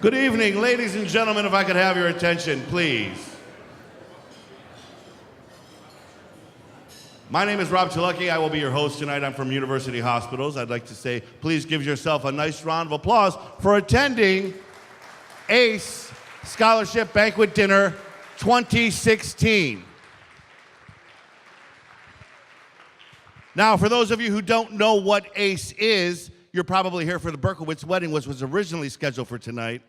Good evening, ladies and gentlemen, if I could have your attention, please. My name is Rob Chalucky. I will be your host tonight. I'm from University Hospitals. I'd like to say, please give yourself a nice round of applause for attending ACE Scholarship Banquet Dinner 2016. Now, for those of you who don't know what ACE is, you're probably here for the Berkowitz wedding, which was originally scheduled for tonight,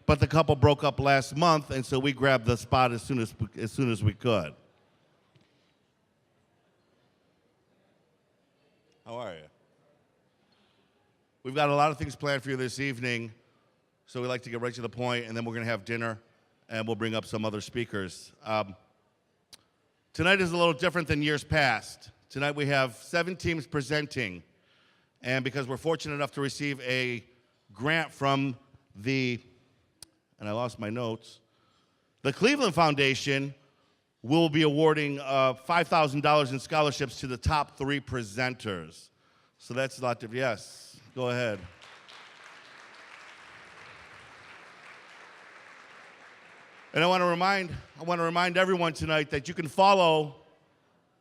but the couple broke up last month, and so we grabbed the spot as soon as we could. How are you? We've got a lot of things planned for you this evening, so we like to get right to the point, and then we're going to have dinner, and we'll bring up some other speakers. Tonight is a little different than years past. Tonight we have 7 teams presenting, and because we're fortunate enough to receive a grant from the, and I lost my notes, the Cleveland Foundation will be awarding $5,000 in scholarships to the top 3 presenters. So that's a lot of, yes, go ahead. And I want to remind everyone tonight that you can follow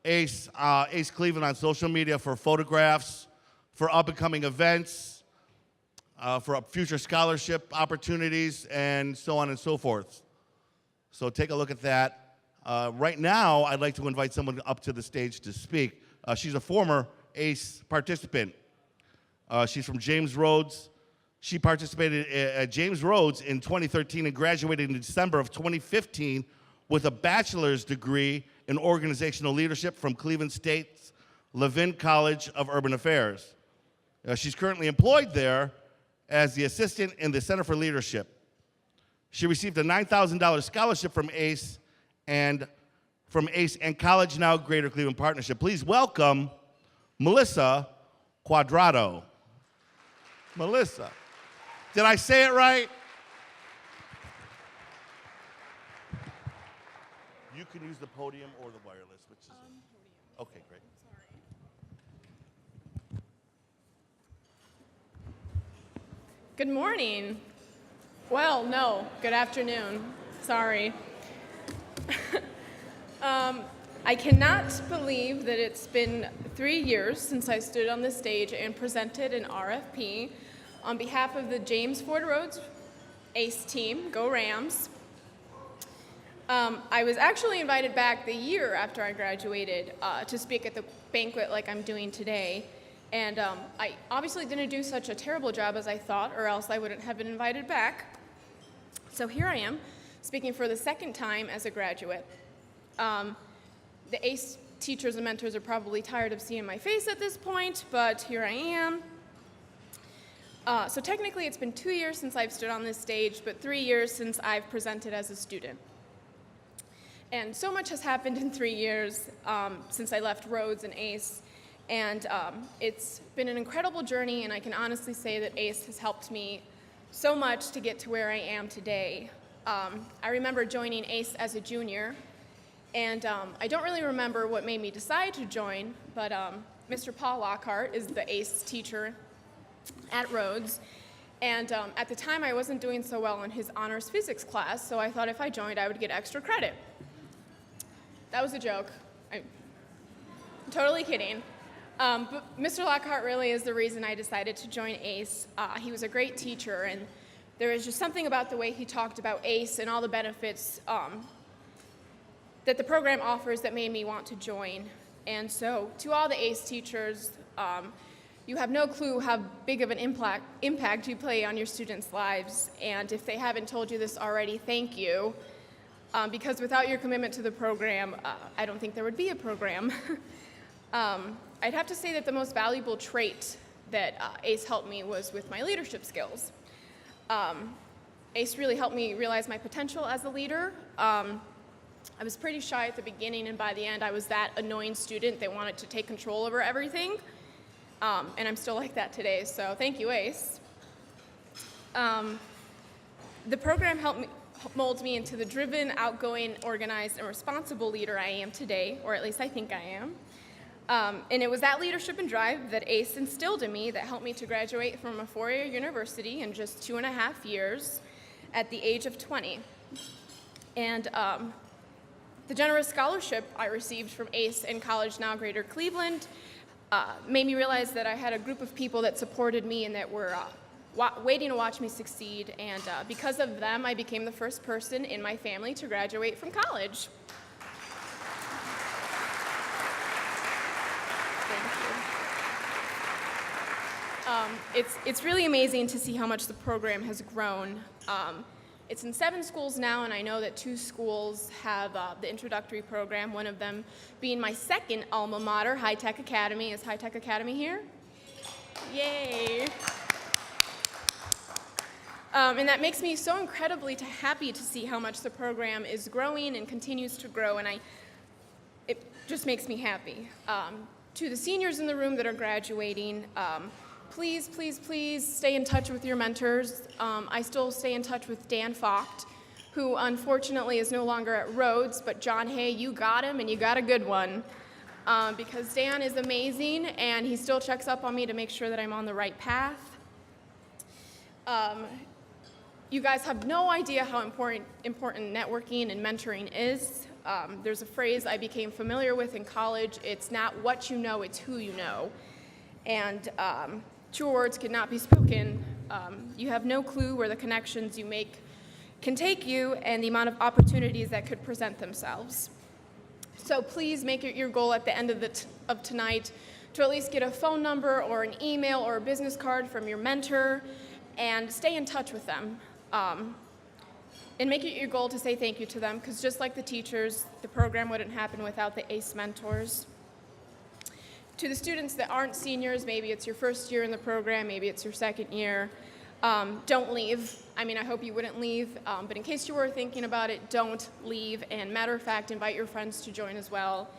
ACE Cleveland on social media for photographs, for up-and-coming events, for future scholarship opportunities, and so on and so forth. So take a look at that. Right now, I'd like to invite someone up to the stage to speak. She's a former ACE participant. She's from James Rhodes. She participated at James Rhodes in 2013 and graduated in December of 2015 with a bachelor's degree in organizational leadership from Cleveland State's Levin College of Urban Affairs. She's currently employed there as the assistant in the Center for Leadership. She received a $9,000 scholarship from ACE and College Now Greater Cleveland Partnership. Please welcome Melissa Quadrado. Melissa, did I say it right? You can use the podium or the wireless, which is podium. Okay, great. Sorry. Good morning. Well, no, good afternoon. Sorry. I cannot believe that it's been 3 years since I stood on the stage and presented an RFP on behalf of the James Ford Rhodes ACE team, Go Rams. I was actually invited back the year after I graduated to speak at the banquet like I'm doing today. And I obviously didn't do such a terrible job as I thought, or else I wouldn't have been invited back. So here I am, speaking for the second time as a graduate. The ACE teachers and mentors are probably tired of seeing my face at this point, but here I am. So technically it's been 2 years since I've stood on this stage, but 3 years since I've presented as a student. And so much has happened in 3 years since I left Rhodes and ACE, and it's been an incredible journey, and I can honestly say that ACE has helped me so much to get to where I am today. I remember joining ACE as a junior, and I don't really remember what made me decide to join, but Mr. Paul Lockhart is the ACE teacher at Rhodes, and at the time I wasn't doing so well in his honors physics class, so I thought if I joined I would get extra credit. That was a joke. I'm totally kidding. But Mr. Lockhart really is the reason I decided to join ACE. He was a great teacher, and there was just something about the way he talked about ACE and all the benefits that the program offers that made me want to join. And so to all the ACE teachers, you have no clue how big of an impact you play on your students' lives. And if they haven't told you this already, thank you. Because without your commitment to the program, I don't think there would be a program. I'd have to say that the most valuable trait that ACE helped me was with my leadership skills. ACE really helped me realize my potential as a leader. I was pretty shy at the beginning, and by the end I was that annoying student that wanted to take control over everything. And I'm still like that today, so thank you, ACE. The program helped mold me into the driven, outgoing, organized, and responsible leader I am today, or at least I think I am. And it was that leadership and drive that ACE instilled in me that helped me to graduate from a four-year university in just 2.5 years, at the age of 20. And the generous scholarship I received from ACE in College Now Greater Cleveland made me realize that I had a group of people that supported me and that were waiting to watch me succeed. And because of them, I became the first person in my family to graduate from college. It's really amazing to see how much the program has grown. It's in 7 schools now, and I know that 2 schools have the introductory program, one of them being my second alma mater, High Tech Academy. Is High Tech Academy here? Yay! And that makes me so incredibly happy to see how much the program is growing and continues to grow, and it just makes me happy. To the seniors in the room that are graduating, please, please, please stay in touch with your mentors. I still stay in touch with Dan Focht, who unfortunately is no longer at Rhodes, but John Hay, you got him, and you got a good one. Because Dan is amazing, and he still checks up on me to make sure that I'm on the right path. You guys have no idea how important networking and mentoring is. There's a phrase I became familiar with in college. It's not what you know, it's who you know. And true words cannot be spoken. You have no clue where the connections you make can take you and the amount of opportunities that could present themselves. So please make it your goal at the end of tonight to at least get a phone number or an email or a business card from your mentor and stay in touch with them. And make it your goal to say thank you to them, because just like the teachers, the program wouldn't happen without the ACE mentors. To the students that aren't seniors, maybe it's your first year in the program, maybe it's your second year, don't leave. I mean, I hope you wouldn't leave, but in case you were thinking about it, don't leave. And matter of fact, invite your friends to join as well,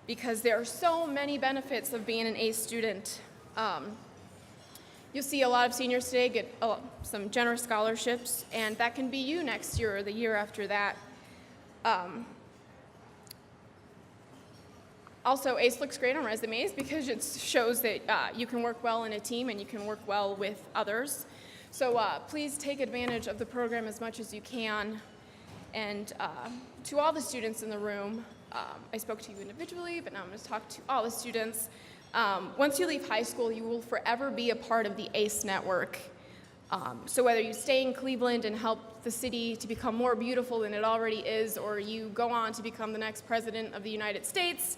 because there are so many benefits of being an ACE student. You'll see a lot of seniors today get some generous scholarships, and that can be you next year or the year after that. Also, ACE looks great on resumes because it shows that you can work well in a team and you can work well with others. So please take advantage of the program as much as you can. And to all the students in the room, I spoke to you individually, but now I'm going to talk to all the students. Once you leave high school, you will forever be a part of the ACE network. So whether you stay in Cleveland and help the city to become more beautiful than it already is, or you go on to become the next president of the United States,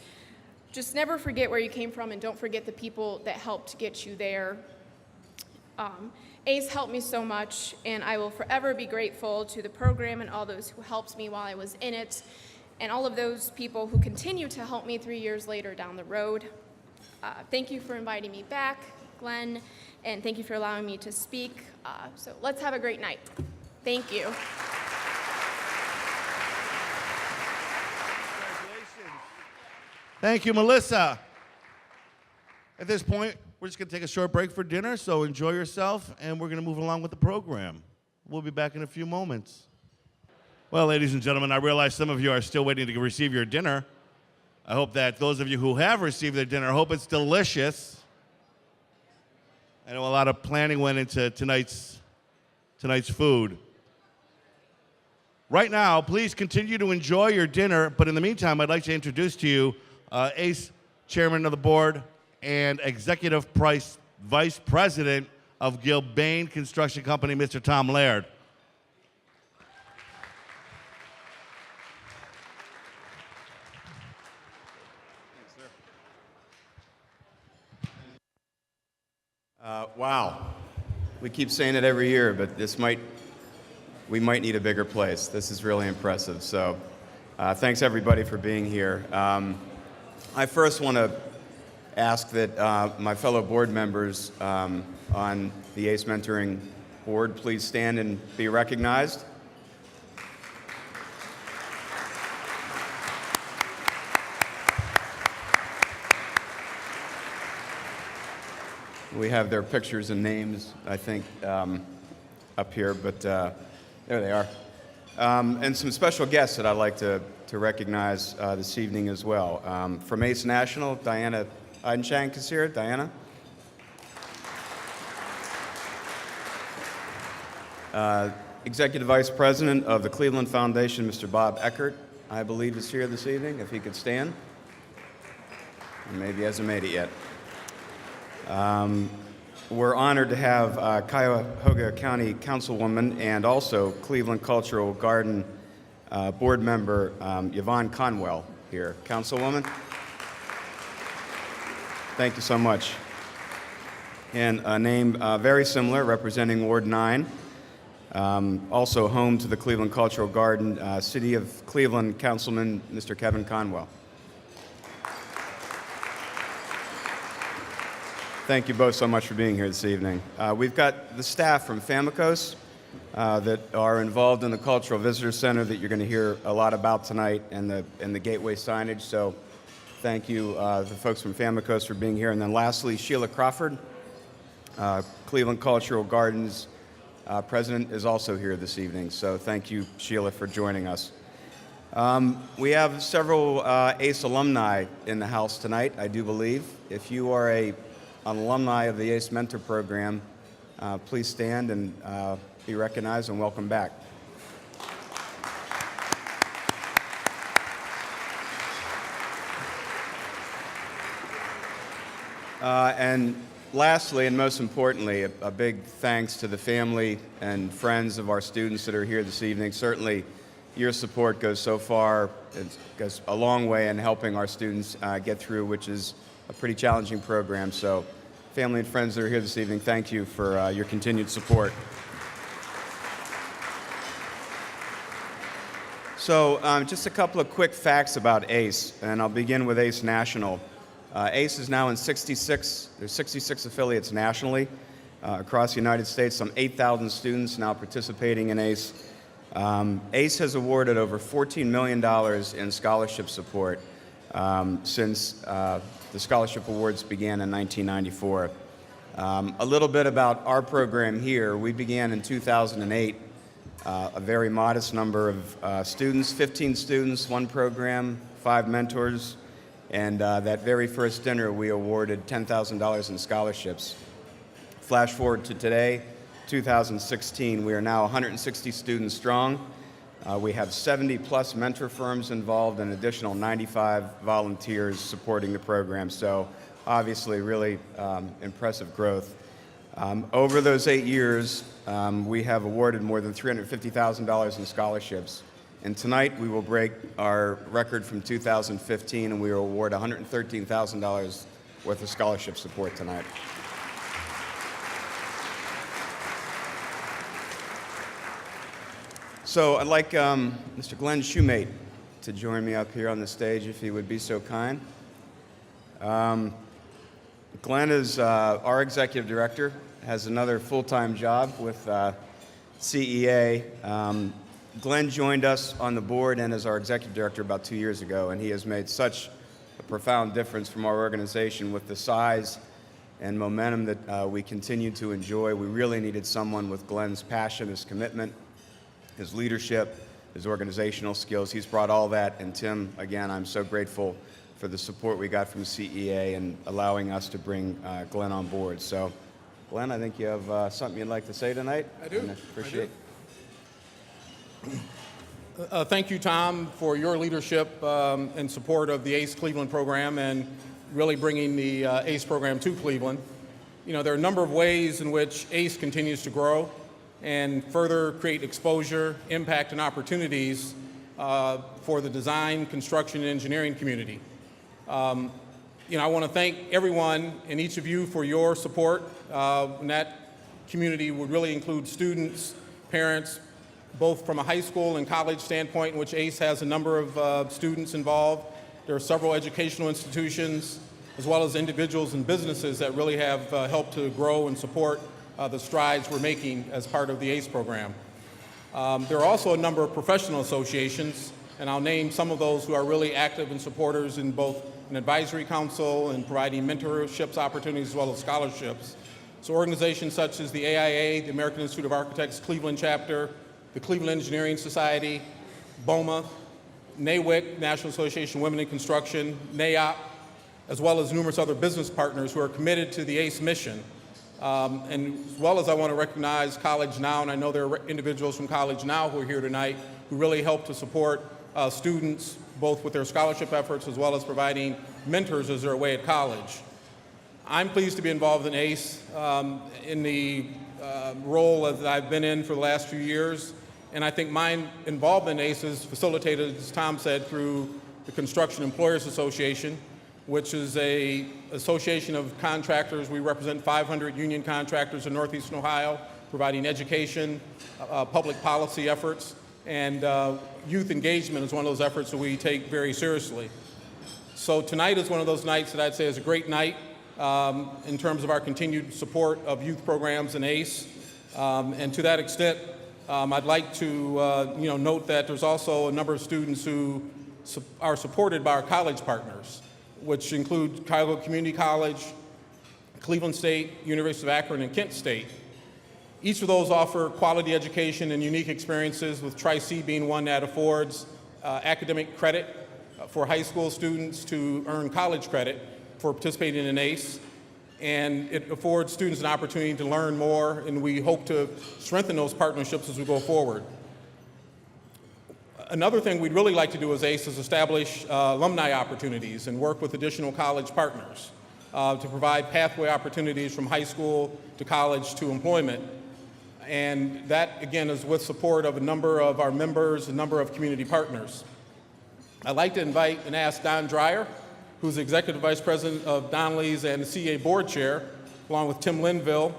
just never forget where you came from and don't forget the people that helped get you there. ACE helped me so much, and I will forever be grateful to the program and all those who helped me while I was in it, and all of those people who continue to help me 3 years later down the road. Thank you for inviting me back, Glenn, and thank you for allowing me to speak. So let's have a great night. Thank you. Thank you, Melissa. At this point, we're just going to take a short break for dinner, so enjoy yourself, and we're going to move along with the program. We'll be back in a few moments. Well, ladies and gentlemen, I realize some of you are still waiting to receive your dinner. I hope that those of you who have received their dinner, hope it's delicious. I know a lot of planning went into tonight's food. Right now, please continue to enjoy your dinner, but in the meantime, I'd like to introduce to you ACE Chairman of the Board and Executive Vice President of Gilbane Construction Company, Mr. Tom Laird. Wow. We keep saying it every year, but we might need a bigger place. This is really impressive. So thanks everybody for being here. I first want to ask that my fellow board members on the ACE Mentoring Board please stand and be recognized. We have their pictures and names, I think, up here, but there they are. And some special guests that I'd like to recognize this evening as well. From ACE National, Diana Eidenshank is here. Diana? Executive Vice President of the Cleveland Foundation, Mr. Bob Eckert, I believe is here this evening, if he could stand. Or maybe he hasn't made it yet. We're honored to have Cuyahoga County Councilwoman and also Cleveland Cultural Garden Board Member Yvonne Conwell here. Councilwoman, thank you so much. And a name very similar, representing Ward 9, also home to the Cleveland Cultural Garden, City of Cleveland Councilman Mr. Kevin Conwell. Thank you both so much for being here this evening. We've got the staff from Famicos that are involved in the Cultural Visitor Center that you're going to hear a lot about tonight, and the gateway signage. So thank you, the folks from Famicos, for being here. And then lastly, Sheila Crawford, Cleveland Cultural Gardens president, is also here this evening. So thank you, Sheila, for joining us. We have several ACE alumni in the house tonight, I do believe. If you are an alumni of the ACE Mentor Program, please stand and be recognized and welcome back. And lastly, and most importantly, a big thanks to the family and friends of our students that are here this evening. Certainly, your support goes so far, it goes a long way in helping our students get through, which is a pretty challenging program. So, family and friends that are here this evening, thank you for your continued support. So, just a couple of quick facts about ACE, and I'll begin with ACE National. ACE is now in 66, there's 66 affiliates nationally across the United States, some 8,000 students now participating in ACE. ACE has awarded over $14 million in scholarship support since the scholarship awards began in 1994. A little bit about our program here. We began in 2008, a very modest number of students, 15 students, one program, 5 mentors. And that very first dinner, we awarded $10,000 in scholarships. Flash forward to today, 2016, we are now 160 students strong. We have 70-plus mentor firms involved and additional 95 volunteers supporting the program. So obviously, really impressive growth. Over those 8 years, we have awarded more than $350,000 in scholarships. And tonight, we will break our record from 2015, and we will award $113,000 worth of scholarship support tonight. So I'd like Mr. Glenn Shoemate to join me up here on the stage, if he would be so kind. Glenn is our executive director, has another full-time job with CEA. Glenn joined us on the board and as our executive director about 2 years ago, and he has made such a profound difference from our organization with the size and momentum that we continue to enjoy. We really needed someone with Glenn's passion, his commitment, his leadership, his organizational skills. He's brought all that, and Tim, again, I'm so grateful for the support we got from CEA and allowing us to bring Glenn on board. So, Glenn, I think you have something you'd like to say tonight. I do. And I appreciate it. Thank you, Tom, for your leadership and support of the ACE Cleveland program and really bringing the ACE program to Cleveland. You know, there are a number of ways in which ACE continues to grow and further create exposure, impact, and opportunities for the design, construction, and engineering community. You know, I want to thank everyone and each of you for your support. And that community would really include students, parents, both from a high school and college standpoint, in which ACE has a number of students involved. There are several educational institutions, as well as individuals and businesses that really have helped to grow and support the strides we're making as part of the ACE program. There are also a number of professional associations, and I'll name some of those who are really active and supporters in both an advisory council and providing mentorships opportunities as well as scholarships. So organizations such as the AIA, the American Institute of Architects Cleveland chapter, the Cleveland Engineering Society, BOMA, NAWIC, National Association of Women in Construction, NAOP, as well as numerous other business partners who are committed to the ACE mission And as well as I want to recognize College Now, and I know there are individuals from College Now who are here tonight who really help to support students both with their scholarship efforts as well as providing mentors as they're away at college. I'm pleased to be involved in ACE in the role that I've been in for the last few years, and I think my involvement in ACE is facilitated, as Tom said, through the Construction Employers Association, which is a association of contractors. We represent 500 union contractors in Northeastern Ohio, providing education, public policy efforts, and youth engagement is one of those efforts that we take very seriously. So tonight is one of those nights that I'd say is a great night in terms of our continued support of youth programs in ACE. And to that extent, I'd like to note that there's also a number of students who are supported by our college partners, which include Cuyahoga Community College, Cleveland State, University of Akron, and Kent State. Each of those offer quality education and unique experiences, with Tri-C being one that affords academic credit for high school students to earn college credit for participating in ACE. And it affords students an opportunity to learn more, and we hope to strengthen those partnerships as we go forward. Another thing we'd really like to do as ACE is establish alumni opportunities and work with additional college partners to provide pathway opportunities from high school to college to employment. And that, again, is with support of a number of our members, a number of community partners. I'd like to invite and ask Don Dreyer, who's Executive Vice President of Donnelly's and the CA Board Chair, along with Tim Linville,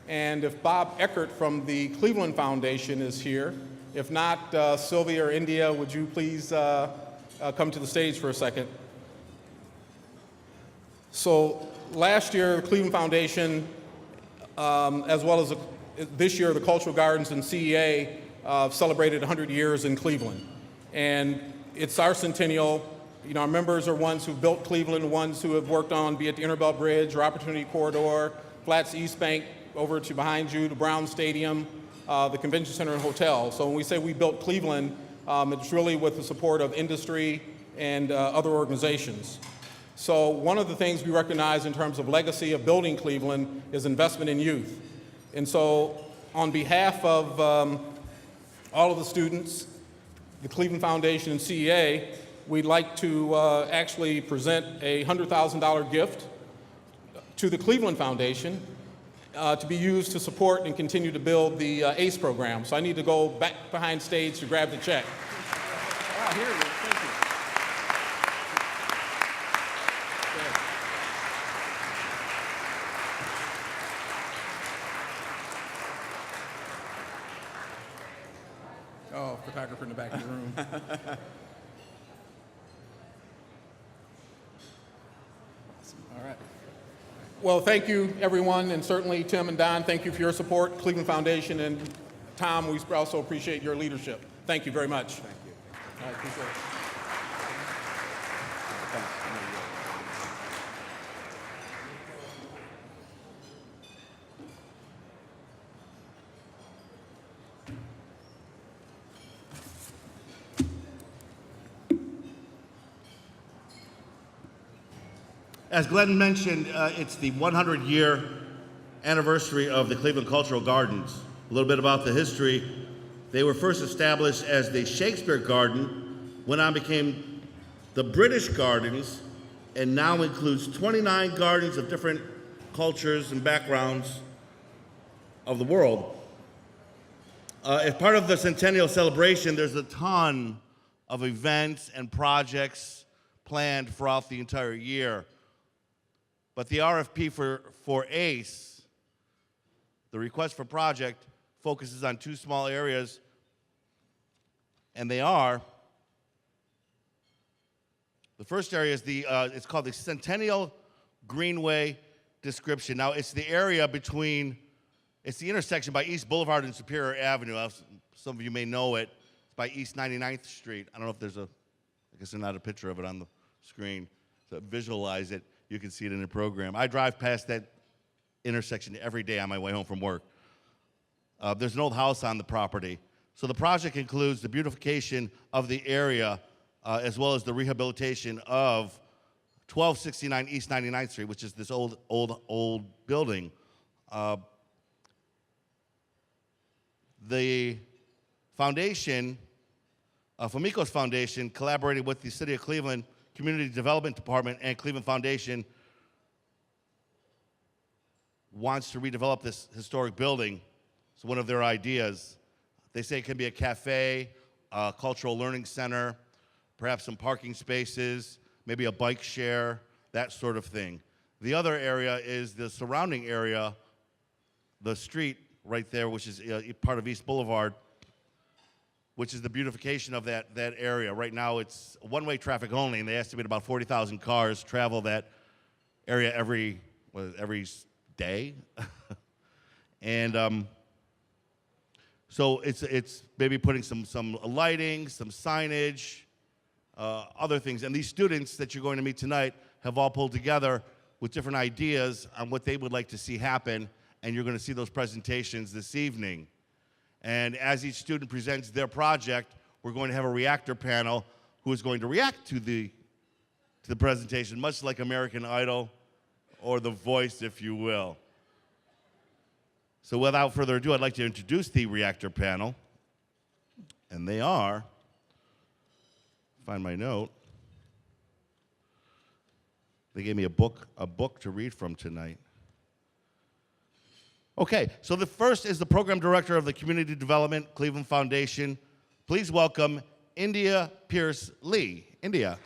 and if Bob Eckert from the Cleveland Foundation is here. If not, Sylvia or India, would you please come to the stage for a second? So last year, the Cleveland Foundation, as well as this year, the Cultural Gardens and CEA celebrated 100 years in Cleveland. And it's our centennial. You know, our members are ones who built Cleveland, ones who have worked on, be it the Interbelt Bridge or Opportunity Corridor, Flats East Bank over to behind you, to Brown Stadium, the Convention Center and Hotel. So when we say we built Cleveland, it's really with the support of industry and other organizations. So one of the things we recognize in terms of legacy of building Cleveland is investment in youth. And so on behalf of all of the students, the Cleveland Foundation and CEA, we'd like to actually present a $100,000 gift to the Cleveland Foundation to be used to support and continue to build the ACE program. So I need to go back behind stage to grab the check. Ah, here it is. Thank you. Oh, photographer in the back of the room. All right. Well, thank you, everyone, and certainly Tim and Don, thank you for your support. Cleveland Foundation and Tom, we also appreciate your leadership. Thank you very much. Thank you. All right, appreciate it. As Glenn mentioned, it's the 100-year anniversary of the Cleveland Cultural Gardens. A little bit about the history. They were first established as the Shakespeare Garden, went on became the British Gardens, and now includes 29 gardens of different cultures and backgrounds of the world. As part of the centennial celebration, there's a ton of events and projects planned throughout the entire year. But the RFP for ACE, the request for project, focuses on two small areas, and they are, the first area is it's called the Centennial Greenway Description. Now, it's the area between, it's the intersection by East Boulevard and Superior Avenue. Some of you may know it. It's by East 99th Street. I don't know if there's I guess there's not a picture of it on the screen to visualize it. You can see it in the program. I drive past that intersection every day on my way home from work. There's an old house on the property. So the project includes the beautification of the area as well as the rehabilitation of 1269 East 99th Street, which is this old building The foundation, Famicos Foundation, collaborating with the City of Cleveland Community Development Department and Cleveland Foundation, wants to redevelop this historic building. It's one of their ideas. They say it can be a cafe, a cultural learning center, perhaps some parking spaces, maybe a bike share, that sort of thing. The other area is the surrounding area, the street right there, which is part of East Boulevard, which is the beautification of that area. Right now it's one-way traffic only, and they estimate about 40,000 cars travel that area every day. And so it's maybe putting some lighting, some signage, other things. And these students that you're going to meet tonight have all pulled together with different ideas on what they would like to see happen, and you're going to see those presentations this evening. And as each student presents their project, we're going to have a reactor panel who is going to react to the presentation, much like American Idol or The Voice, if you will. So without further ado, I'd like to introduce the reactor panel. And they are, find my note. They gave me a book to read from tonight. Okay, so the first is the program director of the Community Development Cleveland Foundation. Please welcome India Pierce Lee. India.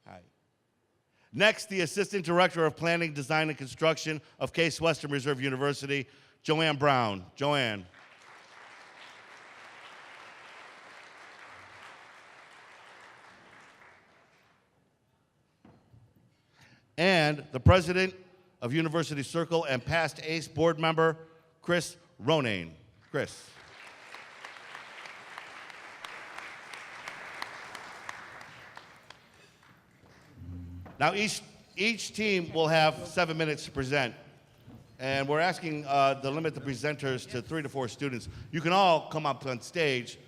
Hi. Next, the assistant director of planning, design, and construction of Case Western Reserve University, Joanne Brown. Joanne. And the president of University Circle and past ACE board member, Chris Ronayne. Chris. Now each team will have 7 minutes to present. And we're asking to limit the presenters to 3 to 4 students. You can all come up on stage,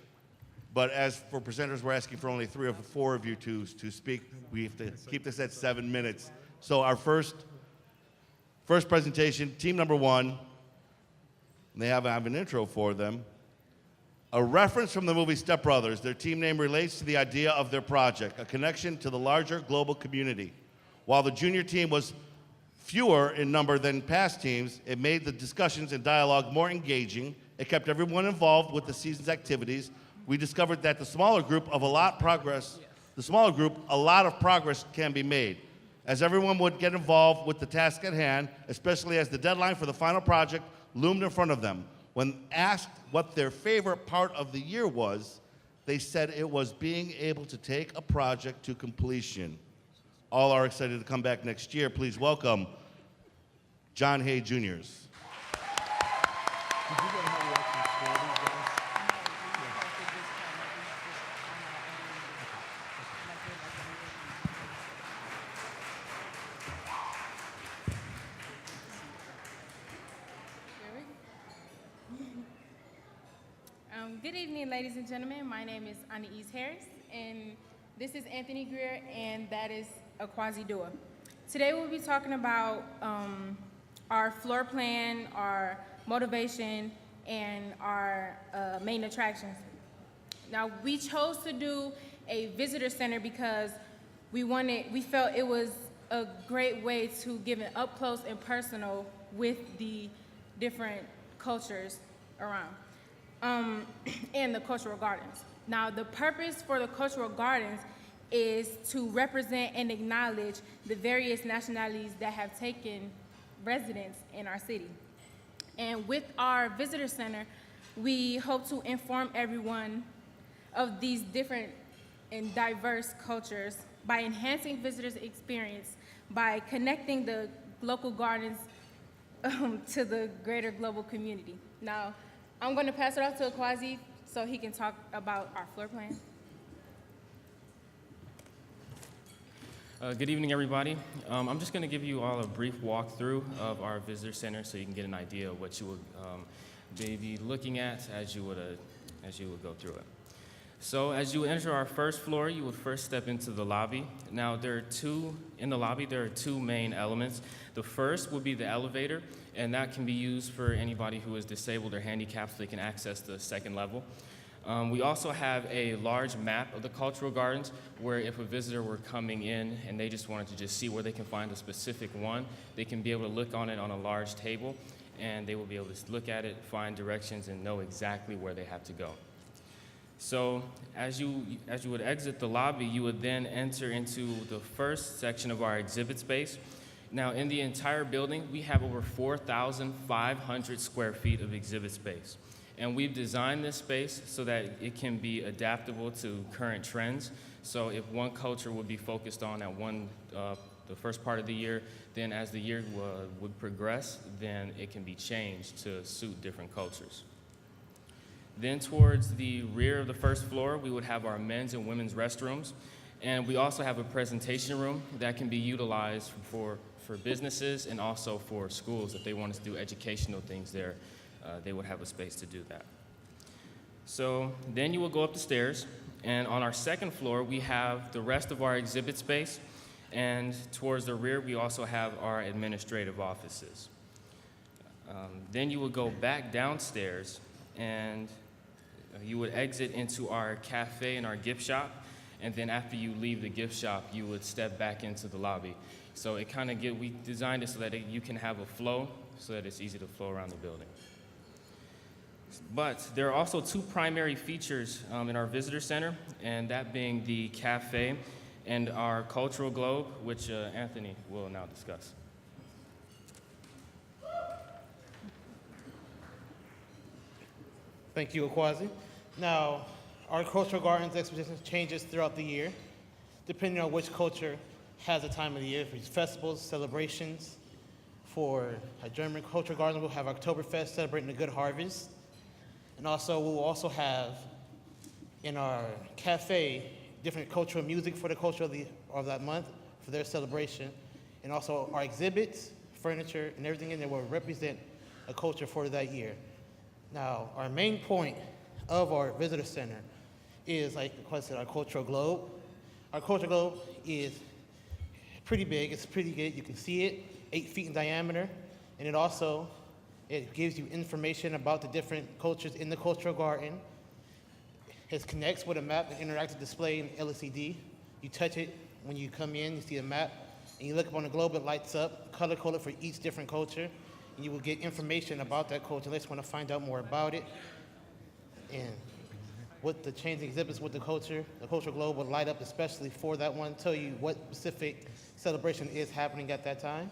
but as for presenters, we're asking for only 3 or 4 of you to speak. We have to keep this at 7 minutes. So our first presentation, team number 1, they have an intro for them. A reference from the movie Step Brothers. Their team name relates to the idea of their project, a connection to the larger global community. While the junior team was fewer in number than past teams, it made the discussions and dialogue more engaging. It kept everyone involved with the season's activities. We discovered that the smaller group, a lot of progress can be made, as everyone would get involved with the task at hand, especially as the deadline for the final project loomed in front of them. When asked what their favorite part of the year was, they said it was being able to take a project to completion. All are excited to come back next year. Please welcome John Hay Jr.'s. Good evening, ladies and gentlemen. My name is Anais Harris, and this is Anthony Greer, and that is Akwazi Dua. Today we'll be talking about our floor plan, our motivation, and our main attractions. Now, we chose to do a visitor center because we felt it was a great way to give an up close and personal with the different cultures around. And the cultural gardens. Now, the purpose for the cultural gardens is to represent and acknowledge the various nationalities that have taken residence in our city. And with our visitor center, we hope to inform everyone of these different and diverse cultures by enhancing visitors' experience, by connecting the local gardens to the greater global community. Now, I'm going to pass it off to Akwazi so he can talk about our floor plan. Good evening, everybody. I'm just going to give you all a brief walkthrough of our visitor center so you can get an idea of what you will be looking at as you would go through it. So as you enter our first floor, you would first step into the lobby. Now in the lobby, there are two main elements. The first would be the elevator, and that can be used for anybody who is disabled or handicapped so they can access the second level. We also have a large map of the cultural gardens where if a visitor were coming in and they just wanted to just see where they can find a specific one, they can be able to look on it on a large table, and they will be able to look at it, find directions, and know exactly where they have to go. So as you would exit the lobby, you would then enter into the first section of our exhibit space. Now, in the entire building, we have over 4,500 square feet of exhibit space. And we've designed this space so that it can be adaptable to current trends. So if one culture would be focused on at the first part of the year, then as the year would progress, then it can be changed to suit different cultures. Then towards the rear of the first floor, we would have our men's and women's restrooms. And we also have a presentation room that can be utilized for businesses and also for schools. If they want to do educational things there, they would have a space to do that. So then you will go up the stairs, and on our second floor, we have the rest of our exhibit space. And towards the rear, we also have our administrative offices. Then you will go back downstairs, and you would exit into our cafe and our gift shop, and then after you leave the gift shop, you would step back into the lobby. So it kind of we designed it so that you can have a flow, so that it's easy to flow around the building. But there are also two primary features in our visitor center, and that being the cafe and our cultural globe, which Anthony will now discuss. Thank you, Akwazi. Now, our cultural gardens exposition changes throughout the year, depending on which culture has a time of the year. For festivals, celebrations. For a German cultural garden, we'll have Oktoberfest celebrating the good harvest. And also, we'll also have in our cafe different cultural music for the culture of that month for their celebration. And also our exhibits, furniture, and everything in there will represent a culture for that year. Now, our main point of our visitor center is, like I said, our cultural globe. Our cultural globe is pretty big. It's pretty good. You can see it, 8 feet in diameter. And it gives you information about the different cultures in the cultural garden. It connects with a map and interactive display in LCD. You touch it when you come in, you see the map, and you look up on the globe, it lights up, color-coded for each different culture. And you will get information about that culture unless you want to find out more about it. And with the changing exhibits with the cultural globe will light up especially for that one, tell you what specific celebration is happening at that time.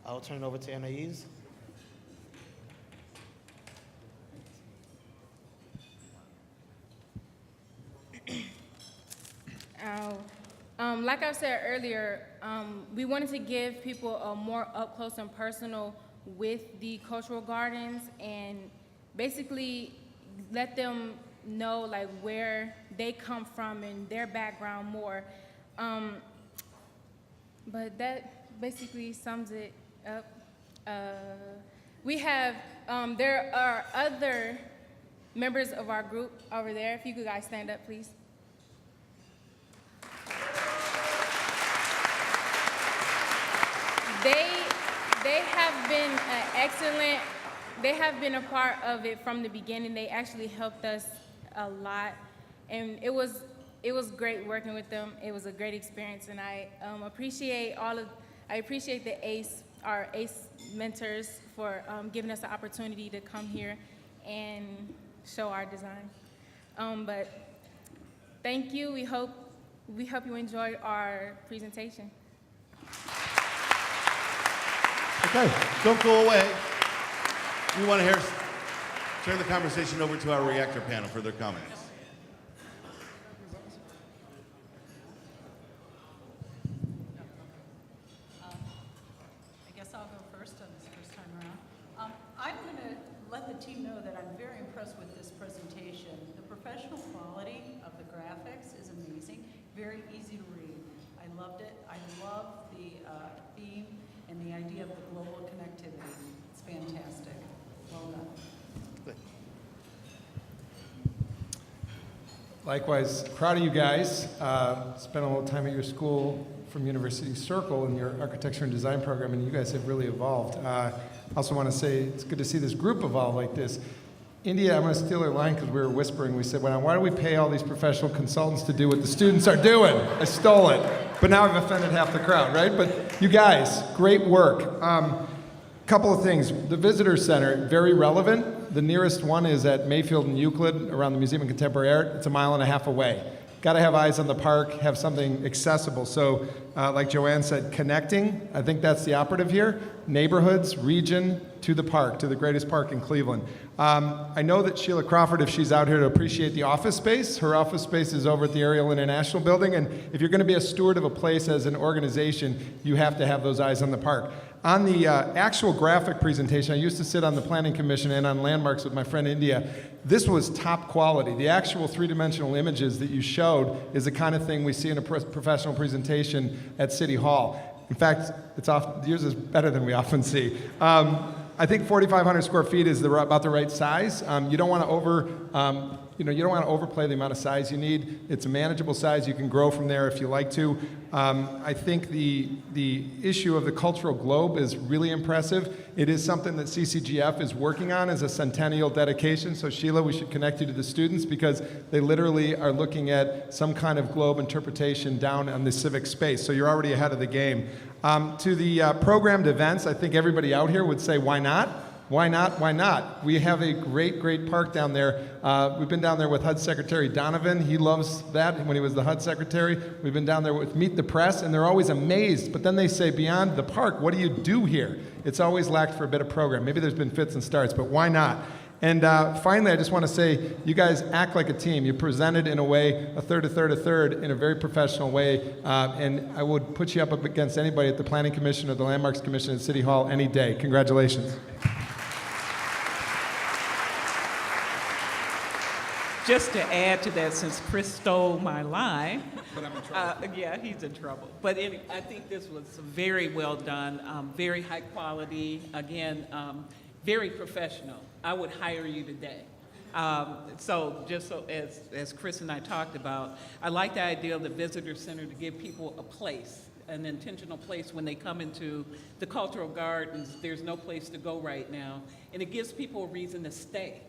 I'll turn it over to Anais. Like I said earlier, we wanted to give people a more up close and personal with the cultural gardens, and basically let them know like where they come from and their background more. But that basically sums it up. We have, there are other members of our group over there. If you could guys stand up, please. They have been excellent. They have been a part of it from the beginning. They actually helped us a lot, and it was great working with them. It was a great experience, and I appreciate our ACE mentors for giving us the opportunity to come here and show our design. But thank you. We hope you enjoyed our presentation. Okay, don't go away. We want to turn the conversation over to our reactor panel for their comments. I guess I'll go first on this first time around. I'm going to let the team know that I'm very impressed with this presentation. The professional quality of the graphics is amazing, very easy to read. I loved it. I love the theme and the idea of the global connectivity. It's fantastic. Well done. Likewise, proud of you guys. Spent a little time at your school from University Circle in your architecture and design program, and you guys have really evolved. I also want to say it's good to see this group evolve like this. India, I'm going to steal her line because we were whispering. We said, well, why do we pay all these professional consultants to do what the students are doing? I stole it. But now I've offended half the crowd, right? But you guys, great work. Couple of things. The Visitor Center, very relevant. The nearest one is at Mayfield and Euclid around the Museum of Contemporary Art. It's a mile and a half away. Got to have eyes on the park, have something accessible. So, like Joanne said, connecting, I think that's the operative here. Neighborhoods, region, to the park, to the greatest park in Cleveland. I know that Sheila Crawford, if she's out here to appreciate the office space, her office space is over at the Ariel International Building, and if you're going to be a steward of a place as an organization, you have to have those eyes on the park. On the actual graphic presentation, I used to sit on the Planning Commission and on landmarks with my friend India. This was top quality. The actual three-dimensional images that you showed is the kind of thing we see in a professional presentation at City Hall. In fact, yours is better than we often see. I think 4,500 square feet is about the right size. You don't want to you don't want to overplay the amount of size you need. It's a manageable size. You can grow from there if you like to. I think the issue of the cultural globe is really impressive. It is something that CCGF is working on as a centennial dedication. So Sheila, we should connect you to the students because they literally are looking at some kind of globe interpretation down on the civic space. So you're already ahead of the game. To the programmed events, I think everybody out here would say, why not? Why not? Why not? We have a great, great park down there. We've been down there with HUD Secretary Donovan. He loves that when he was the HUD Secretary. We've been down there with Meet the Press, and they're always amazed. But then they say, beyond the park, what do you do here? It's always lacked for a bit of program. Maybe there's been fits and starts, but why not? And finally, I just want to say, you guys act like a team. You presented in a way, a third, in a very professional way. And I would put you up against anybody at the Planning Commission or the Landmarks Commission at City Hall any day. Congratulations. Just to add to that, since Chris stole my line, yeah, he's in trouble. But I think this was very well done, very high quality, again, very professional. I would hire you today. So as Chris and I talked about, I like the idea of the visitor center to give people a place, an intentional place when they come into the cultural gardens. There's no place to go right now, and it gives people a reason to stay.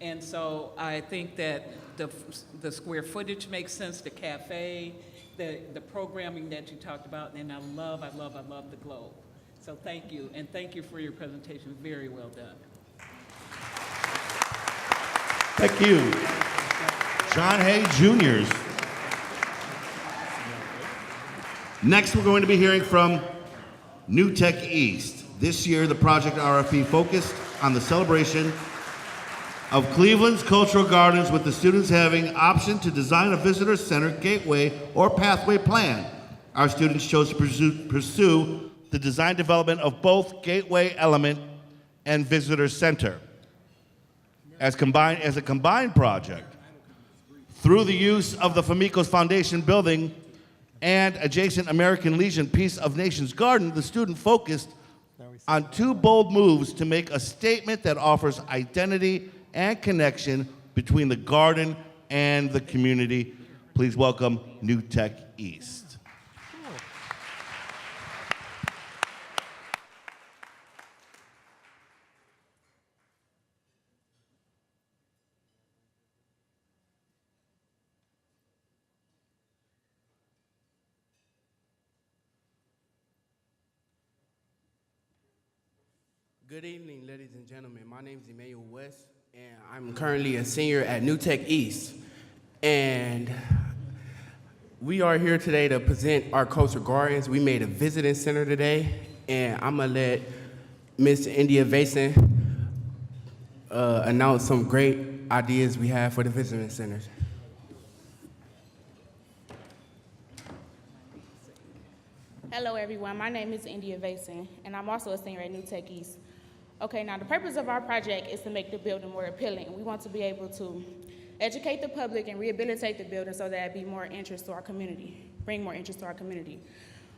And so I think that the square footage makes sense, the cafe, the programming that you talked about, and I love the globe. So thank you, and thank you for your presentation. Very well done. Thank you. John Hay Jr.'s. Next, we're going to be hearing from New Tech East. This year, the project RFP focused on the celebration of Cleveland's cultural gardens, with the students having option to design a visitor center, gateway, or pathway plan. Our students chose to pursue the design development of both gateway element and visitor center as a combined project. Through the use of the Famicos Foundation building and adjacent American Legion Peace of Nations Garden, the student focused on two bold moves to make a statement that offers identity and connection between the garden and the community. Please welcome New Tech East. Good evening, ladies and gentlemen. My name is Emmanuel West, and I'm currently a senior at New Tech East. And we are here today to present our cultural gardens. We made a visiting center today, and I'm gonna let Ms. India Vason announce some great ideas we have for the visiting centers. Hello everyone, my name is India Vason, and I'm also a senior at New Tech East. Okay, now the purpose of our project is to make the building more appealing. We want to be able to educate the public and rehabilitate the building so that it be more interest to our community, bring more interest to our community.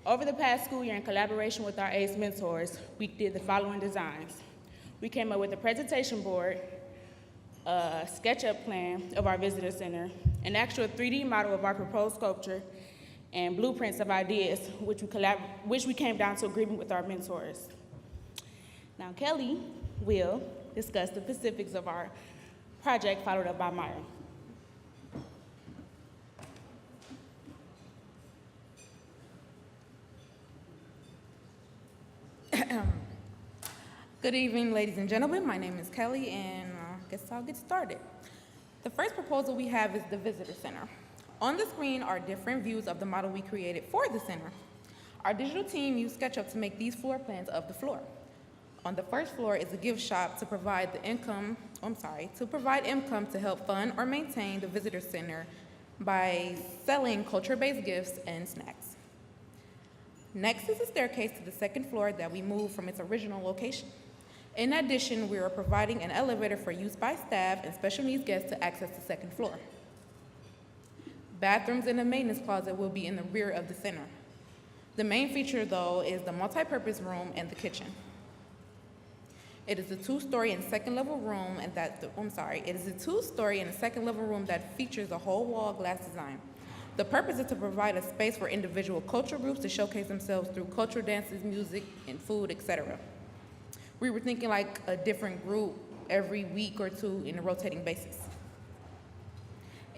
Over the past school year, in collaboration with our ACE mentors, we did the following designs. We came up with a presentation board, a SketchUp plan of our visitor center, an actual 3D model of our proposed sculpture, and blueprints of ideas, which we came down to agreement with our mentors. Now, Kelly will discuss the specifics of our project, followed up by Myron. Good evening, ladies and gentlemen. My name is Kelly, and I guess I'll get started. The first proposal we have is the visitor center. On the screen are different views of the model we created for the center. Our digital team used SketchUp to make these floor plans of the floor. On the first floor is a gift shop to provide income to help fund or maintain the visitor center by selling culture-based gifts and snacks. Next is a staircase to the second floor that we moved from its original location. In addition, we are providing an elevator for use by staff and special needs guests to access the second floor. Bathrooms and a maintenance closet will be in the rear of the center. The main feature, though, is the multi-purpose room and the kitchen. It is a two-story and second-level room, it is a two-story and a second-level room that features a whole wall glass design. The purpose is to provide a space for individual culture groups to showcase themselves through cultural dances, music, and food, etc. We were thinking like a different group every week or two in a rotating basis.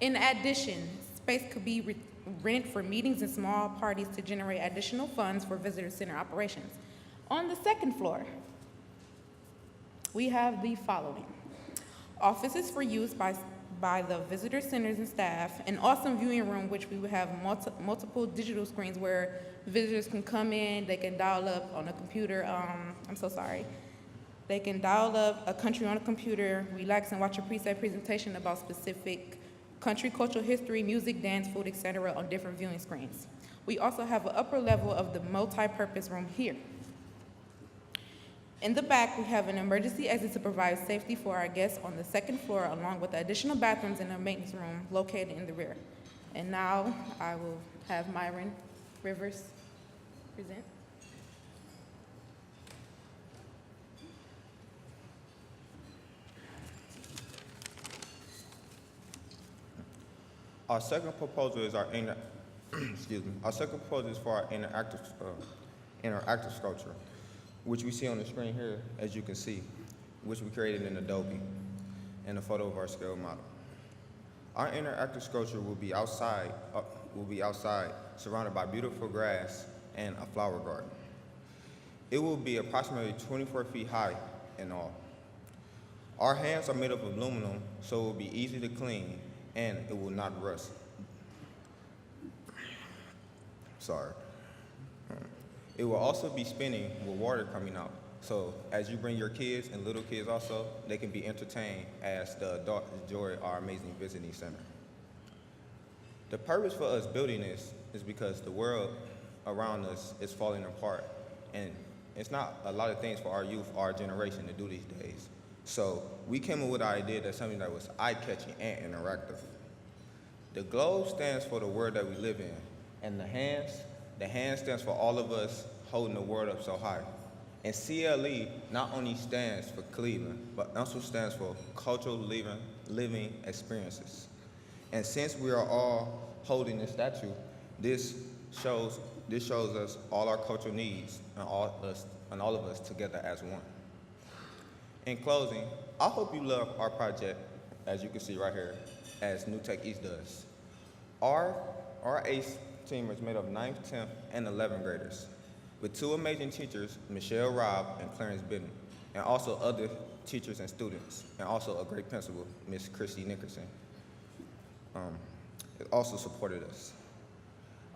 In addition, space could be rented for meetings and small parties to generate additional funds for visitor center operations. On the second floor, we have the following: offices for use by the visitor centers and staff, an awesome viewing room which we would have multiple digital screens where visitors can come in, they can dial up on a computer, they can dial up a country on a computer, relax and watch a preset presentation about specific country, cultural history, music, dance, food, etc. on different viewing screens. We also have an upper level of the multi-purpose room here. In the back, we have an emergency exit to provide safety for our guests on the second floor, along with additional bathrooms and a maintenance room located in the rear. And now I will have Myron Rivers present. Our second proposal is Our second proposal is for our interactive sculpture, which we see on the screen here, as you can see, which we created in Adobe, and a photo of our scale model. Our interactive sculpture will be outside, surrounded by beautiful grass and a flower garden. It will be approximately 24 feet high in all. Our hands are made of aluminum, so it will be easy to clean and it will not rust. It will also be spinning with water coming out. So as you bring your kids and little kids also, they can be entertained as the adults enjoy our amazing visiting center. The purpose for us building this is because the world around us is falling apart, and it's not a lot of things for our youth, our generation to do these days. So we came up with an idea that's something that was eye-catching and interactive. The globe stands for the world that we live in, and the hand stands for all of us holding the world up so high. And CLE not only stands for Cleveland, but also stands for Cultural Living Experiences. And since we are all holding this statue, this shows us all our cultural needs and all of us together as one. In closing, I hope you love our project, as you can see right here, as New Tech East does. Our ACE team is made of 9th, 10th, and 11th graders, with two amazing teachers, Michelle Robb and Clarence Bitten, and also other teachers and students, and also a great principal, Miss Christy Nickerson. It also supported us.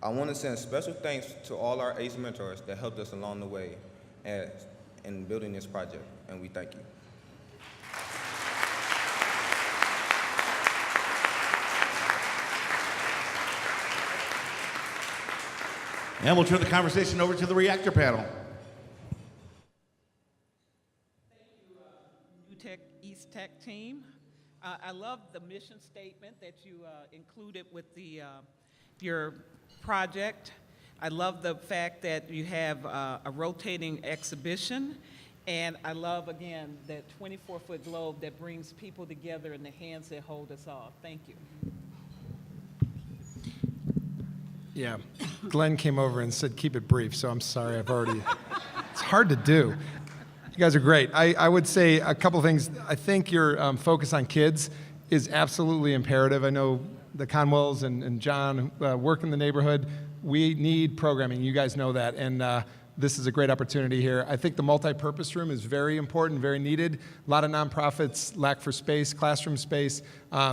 I want to send special thanks to all our ACE mentors that helped us along the way in building this project, and we thank you. And we'll turn the conversation over to the reactor panel. Thank you, New Tech East Tech team. I love the mission statement that you included with your project. I love the fact that you have a rotating exhibition, And I love, again, that 24-foot globe that brings people together and the hands that hold us all. Thank you. Yeah, Glenn came over and said keep it brief, so I'm sorry, it's hard to do. You guys are great. I would say a couple things. I think your focus on kids is absolutely imperative. I know the Conwells and John work in the neighborhood. We need programming. You guys know that. And this is a great opportunity here. I think the multi-purpose room is very important, very needed. A lot of nonprofits lack for space, classroom space.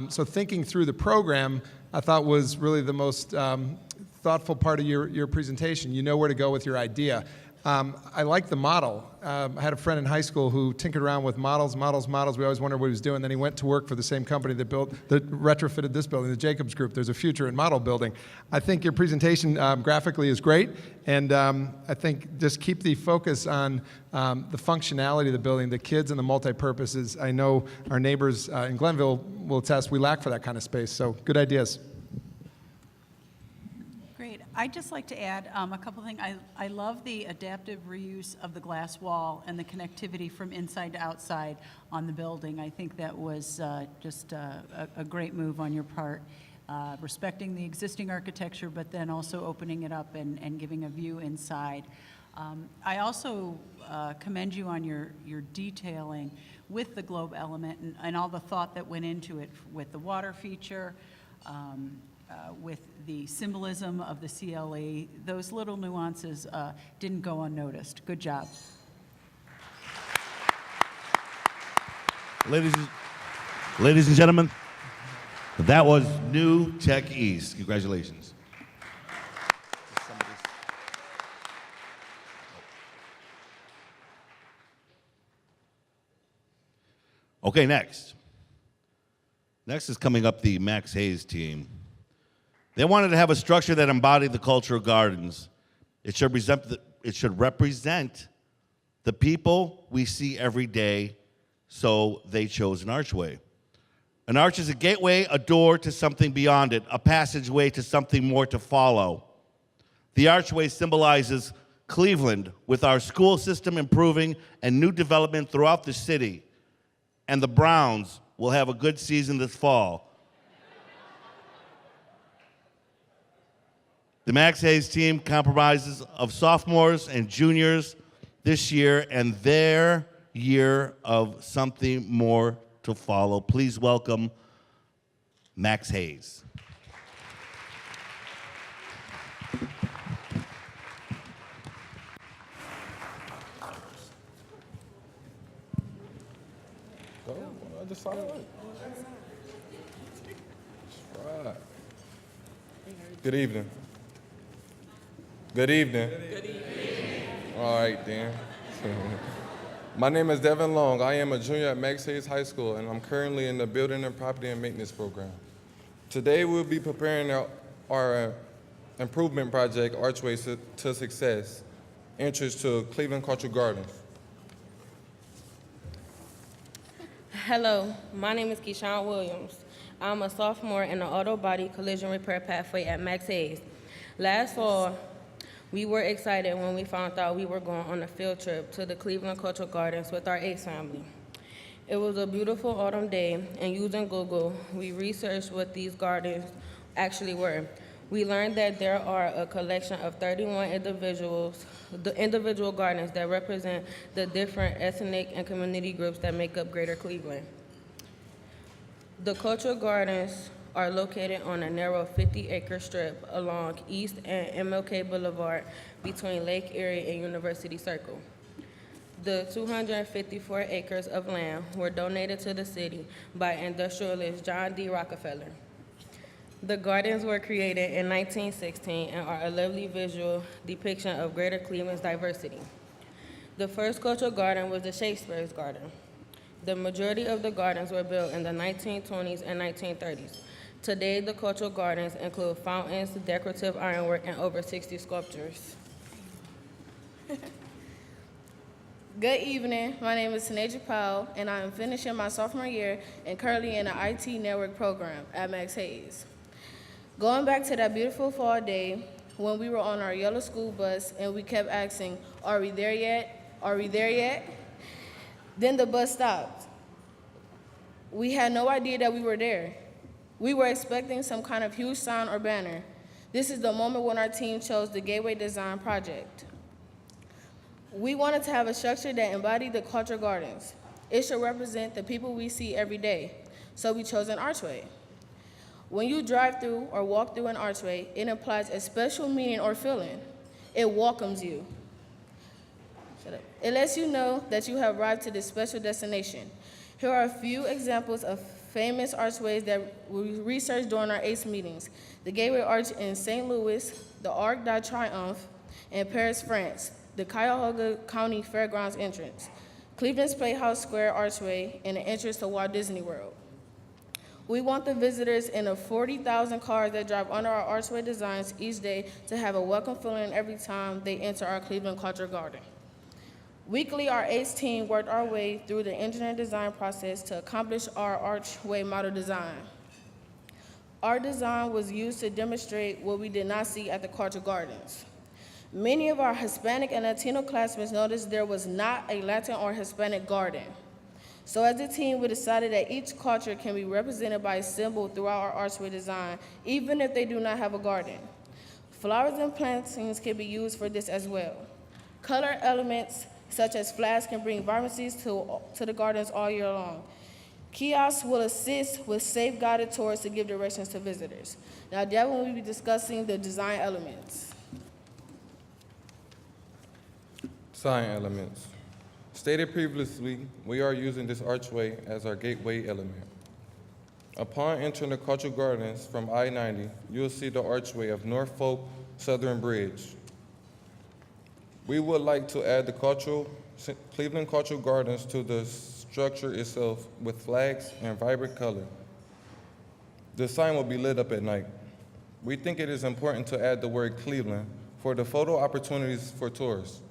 So thinking through the program, I thought was really the most thoughtful part of your presentation. You know where to go with your idea. I like the model. I had a friend in high school who tinkered around with models. We always wondered what he was doing. Then he went to work for the same company that retrofitted this building, the Jacobs Group. There's a future in model building. I think your presentation graphically is great, and I think just keep the focus on the functionality of the building, the kids and the multi-purposes. I know our neighbors in Glenville will attest we lack for that kind of space, so good ideas. Great. I'd just like to add a couple things. I love the adaptive reuse of the glass wall and the connectivity from inside to outside on the building. I think that was just a great move on your part, respecting the existing architecture, but then also opening it up and giving a view inside. I also commend you on your detailing with the globe element and all the thought that went into it with the water feature, with the symbolism of the CLE. Those little nuances didn't go unnoticed. Good job. Ladies and gentlemen, that was New Tech East. Congratulations. Okay, next. Next is coming up the Max Hayes team. They wanted to have a structure that embodied the cultural gardens. It should represent the people we see every day, so they chose an archway. An arch is a gateway, a door to something beyond it, a passageway to something more to follow. The archway symbolizes Cleveland, with our school system improving and new development throughout the city. And the Browns will have a good season this fall. The Max Hayes team comprises of sophomores and juniors this year and their year of something more to follow. Please welcome Max Hayes. Good evening. Good evening. Good evening. All right, then. My name is Devin Long. I am a junior at Max Hayes High School, and I'm currently in the Building and Property and Maintenance program. Today, we'll be preparing our improvement project, Archways to Success, entrance to Cleveland Cultural Gardens. Hello, my name is Keyshawn Williams. I'm a sophomore in the auto body collision repair pathway at Max Hayes. Last fall, we were excited when we found out we were going on a field trip to the Cleveland Cultural Gardens with our ACE family. It was a beautiful autumn day, and using Google, we researched what these gardens actually were. We learned that there are a collection of 31 individual gardens that represent the different ethnic and community groups that make up Greater Cleveland. The cultural gardens are located on a narrow 50-acre strip along East and MLK Boulevard between Lake Erie and University Circle. The 254 acres of land were donated to the city by industrialist John D. Rockefeller. The gardens were created in 1916 and are a lovely visual depiction of Greater Cleveland's diversity. The first cultural garden was the Shakespeare's Garden. The majority of the gardens were built in the 1920s and 1930s. Today, the cultural gardens include fountains, decorative ironwork, and over 60 sculptures. Good evening. My name is Taneja Powell, and I am finishing my sophomore year and currently in the IT network program at Max Hayes. Going back to that beautiful fall day when we were on our yellow school bus and we kept asking, "Are we there yet? Are we there yet?" Then the bus stopped. We had no idea that we were there. We were expecting some kind of huge sign or banner. This is the moment when our team chose the Gateway Design Project. We wanted to have a structure that embodied the cultural gardens. It should represent the people we see every day, so we chose an archway. When you drive through or walk through an archway, it implies a special meaning or feeling. It welcomes you. It lets you know that you have arrived to this special destination. Here are a few examples of famous archways that we researched during our ACE meetings. The Gateway Arch in St. Louis, the Arc de Triomphe in Paris, France, the Cuyahoga County Fairgrounds entrance, Cleveland's Playhouse Square Archway, and the entrance to Walt Disney World. We want the visitors in the 40,000 cars that drive under our archway designs each day to have a welcome feeling every time they enter our Cleveland Cultural Garden. Weekly, our ACE team worked our way through the engineering design process to accomplish our archway model design. Our design was used to demonstrate what we did not see at the Cultural Gardens. Many of our Hispanic and Latino classmates noticed there was not a Latin or Hispanic garden. So as a team, we decided that each culture can be represented by a symbol throughout our archway design, even if they do not have a garden. Flowers and plantings can be used for this as well. Color elements such as flags can bring vibrancy to the gardens all year long. Kiosks will assist with safe guided tours to give directions to visitors. Now, Devin will be discussing the design elements. Design elements. Stated previously, we are using this archway as our gateway element. Upon entering the Cultural Gardens from I-90, you will see the archway of Norfolk Southern Bridge. We would like to add the Cleveland Cultural Gardens to the structure itself with flags and vibrant color. The sign will be lit up at night. We think it is important to add the word Cleveland for the photo opportunities for tourists.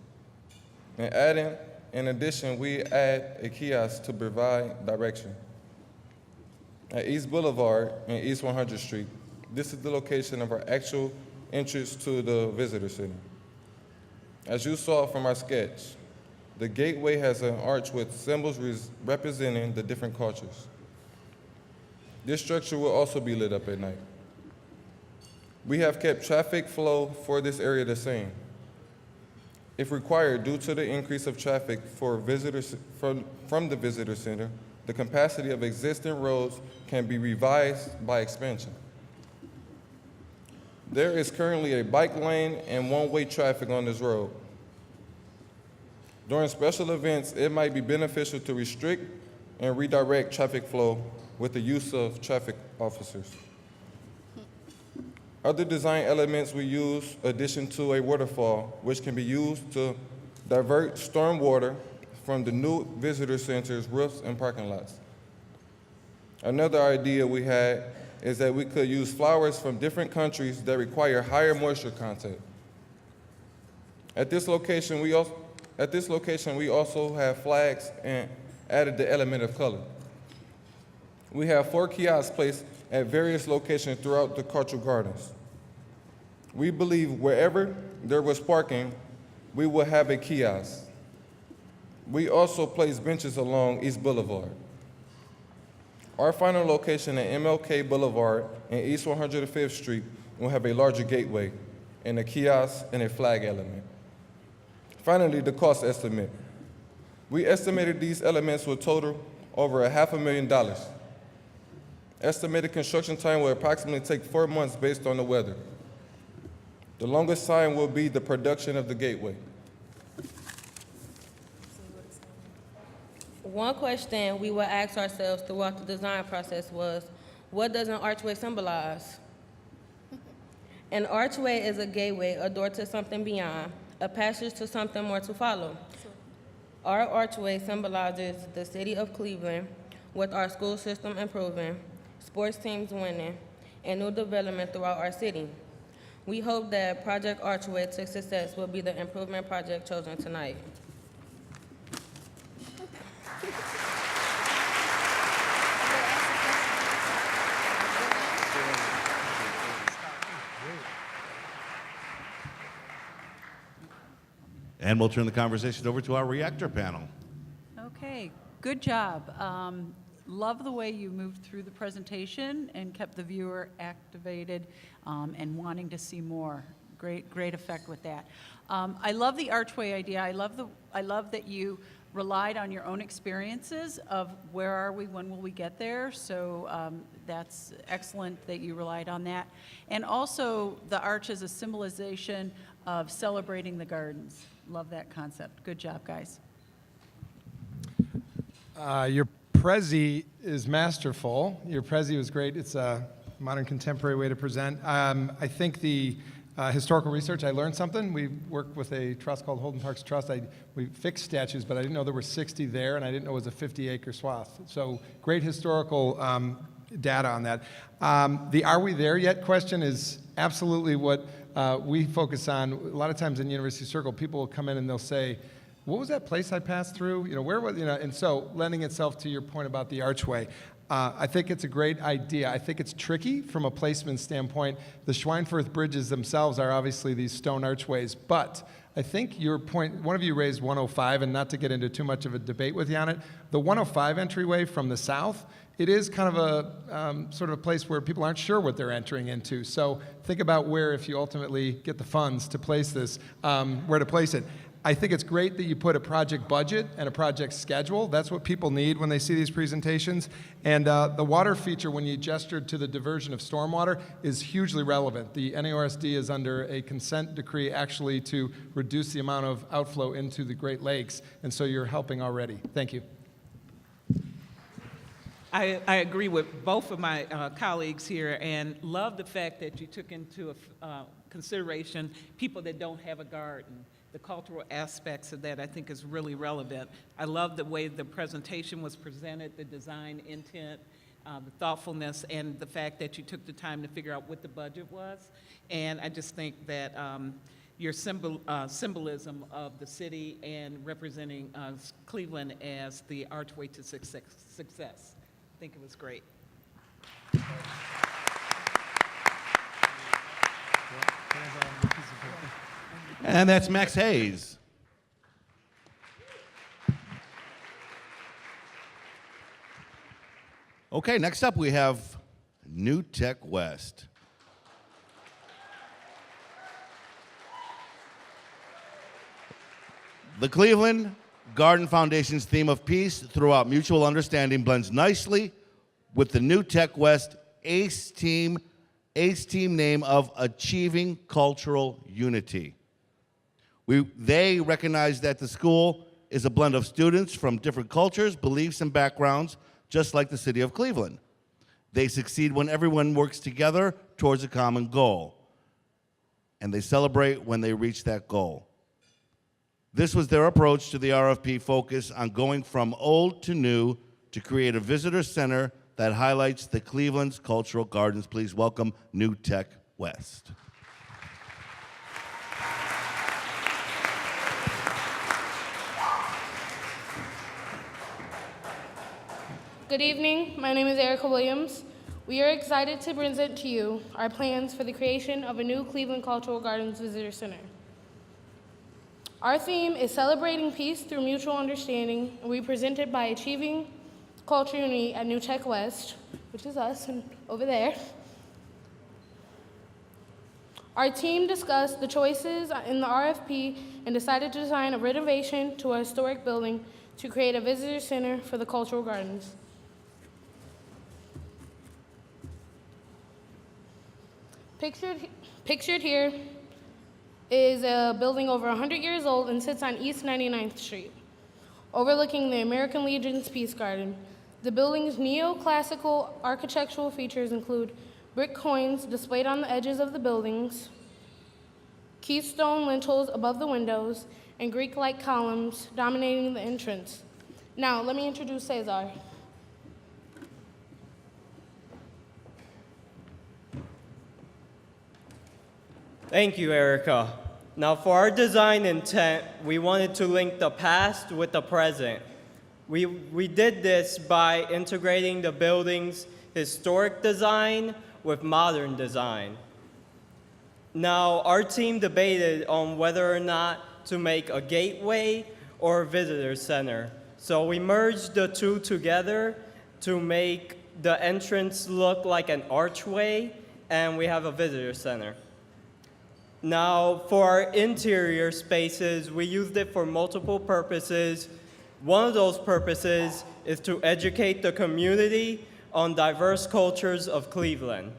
In addition, we add a kiosk to provide direction. At East Boulevard and East 100th Street, this is the location of our actual entrance to the visitor center. As you saw from our sketch, the gateway has an arch with symbols representing the different cultures. This structure will also be lit up at night. We have kept traffic flow for this area the same. If required, due to the increase of traffic for visitors from the visitor center, the capacity of existing roads can be revised by expansion. There is currently a bike lane and one-way traffic on this road. During special events, it might be beneficial to restrict and redirect traffic flow with the use of traffic officers. Other design elements we use addition to a waterfall, which can be used to divert storm water from the new visitor center's roofs and parking lots. Another idea we had is that we could use flowers from different countries that require higher moisture content. At this location, we also have flags and added the element of color. We have 4 kiosks placed at various locations throughout the Cultural Gardens. We believe wherever there was parking, we will have a kiosk. We also place benches along East Boulevard. Our final location at MLK Boulevard and East 105th Street will have a larger gateway and a kiosk and a flag element. Finally, the cost estimate. We estimated these elements will total over $500,000. Estimated construction time will approximately take 4 months based on the weather. The longest time will be the production of the gateway. One question we would ask ourselves throughout the design process was, what does an archway symbolize? An archway is a gateway, a door to something beyond, a passage to something more to follow. Our archway symbolizes the city of Cleveland, with our school system improving, sports teams winning, and new development throughout our city. We hope that Project Archway to success will be the improvement project chosen tonight. And we'll turn the conversation over to our reactor panel. Okay, Good job. Love the way you moved through the presentation and kept the viewer activated and wanting to see more. Great effect with that. I love the archway idea. I love that you relied on your own experiences of where are we, when will we get there. So that's excellent that you relied on that. And also the arch is a symbolization of celebrating the gardens. Love that concept. Good job, guys. Your Prezi is masterful. Your Prezi was great. It's a modern contemporary way to present. I think the historical research, I learned something. We worked with a trust called Holden Parks Trust. We fixed statues, but I didn't know there were 60 there, and I didn't know it was a 50-acre swath. So great historical data on that. The are we there yet question is absolutely what we focus on. A lot of times in University Circle, people will come in and they'll say, what was that place I passed through? Where was, and so lending itself to your point about the archway. I think it's a great idea. I think it's tricky from a placement standpoint. The Schweinfurth bridges themselves are obviously these stone archways, but I think your point, one of you raised 105, and not to get into too much of a debate with you on it, the 105 entryway from the south, it is kind of a sort of a place where people aren't sure what they're entering into. So think about where, if you ultimately get the funds to place this, where to place it. I think it's great that you put a project budget and a project schedule. That's what people need when they see these presentations. And the water feature, when you gestured to the diversion of stormwater, is hugely relevant. The NARSD is under a consent decree actually to reduce the amount of outflow into the Great Lakes, and so you're helping already. Thank you. I agree with both of my colleagues here and love the fact that you took into consideration people that don't have a garden. The cultural aspects of that I think is really relevant. I love the way the presentation was presented, the design intent, the thoughtfulness, and the fact that you took the time to figure out what the budget was. And I just think that your symbolism of the city and representing Cleveland as the archway to success. I think it was great. And that's Max Hayes. Okay, next up we have New Tech West. The Cleveland Garden Foundation's theme of peace throughout mutual understanding blends nicely with the New Tech West ACE team name of Achieving Cultural Unity. They recognize that the school is a blend of students from different cultures, beliefs, and backgrounds, just like the city of Cleveland. They succeed when everyone works together towards a common goal, and they celebrate when they reach that goal. This was their approach to the RFP focus on going from old to new to create a visitor center that highlights the Cleveland's cultural gardens. Please welcome New Tech West. Good evening. My name is Erica Williams. We are excited to present to you our plans for the creation of a new Cleveland Cultural Gardens Visitor Center. Our theme is celebrating peace through mutual understanding, and we presented by Achieving Cultural Unity at New Tech West, which is us and over there. Our team discussed the choices in the RFP and decided to design a renovation to a historic building to create a visitor center for the cultural gardens. Pictured here is a building over 100 years old and sits on East 99th Street, overlooking the American Legion's Peace Garden. The building's neoclassical architectural features include brick coins displayed on the edges of the buildings, keystone lintels above the windows, and Greek-like columns dominating the entrance. Now, let me introduce Cesar. Thank you, Erica. Now, for our design intent, we wanted to link the past with the present. We did this by integrating the building's historic design with modern design. Now, our team debated on whether or not to make a gateway or a visitor center. So we merged the two together to make the entrance look like an archway, and we have a visitor center. Now, for our interior spaces, we used it for multiple purposes. One of those purposes is to educate the community on diverse cultures of Cleveland.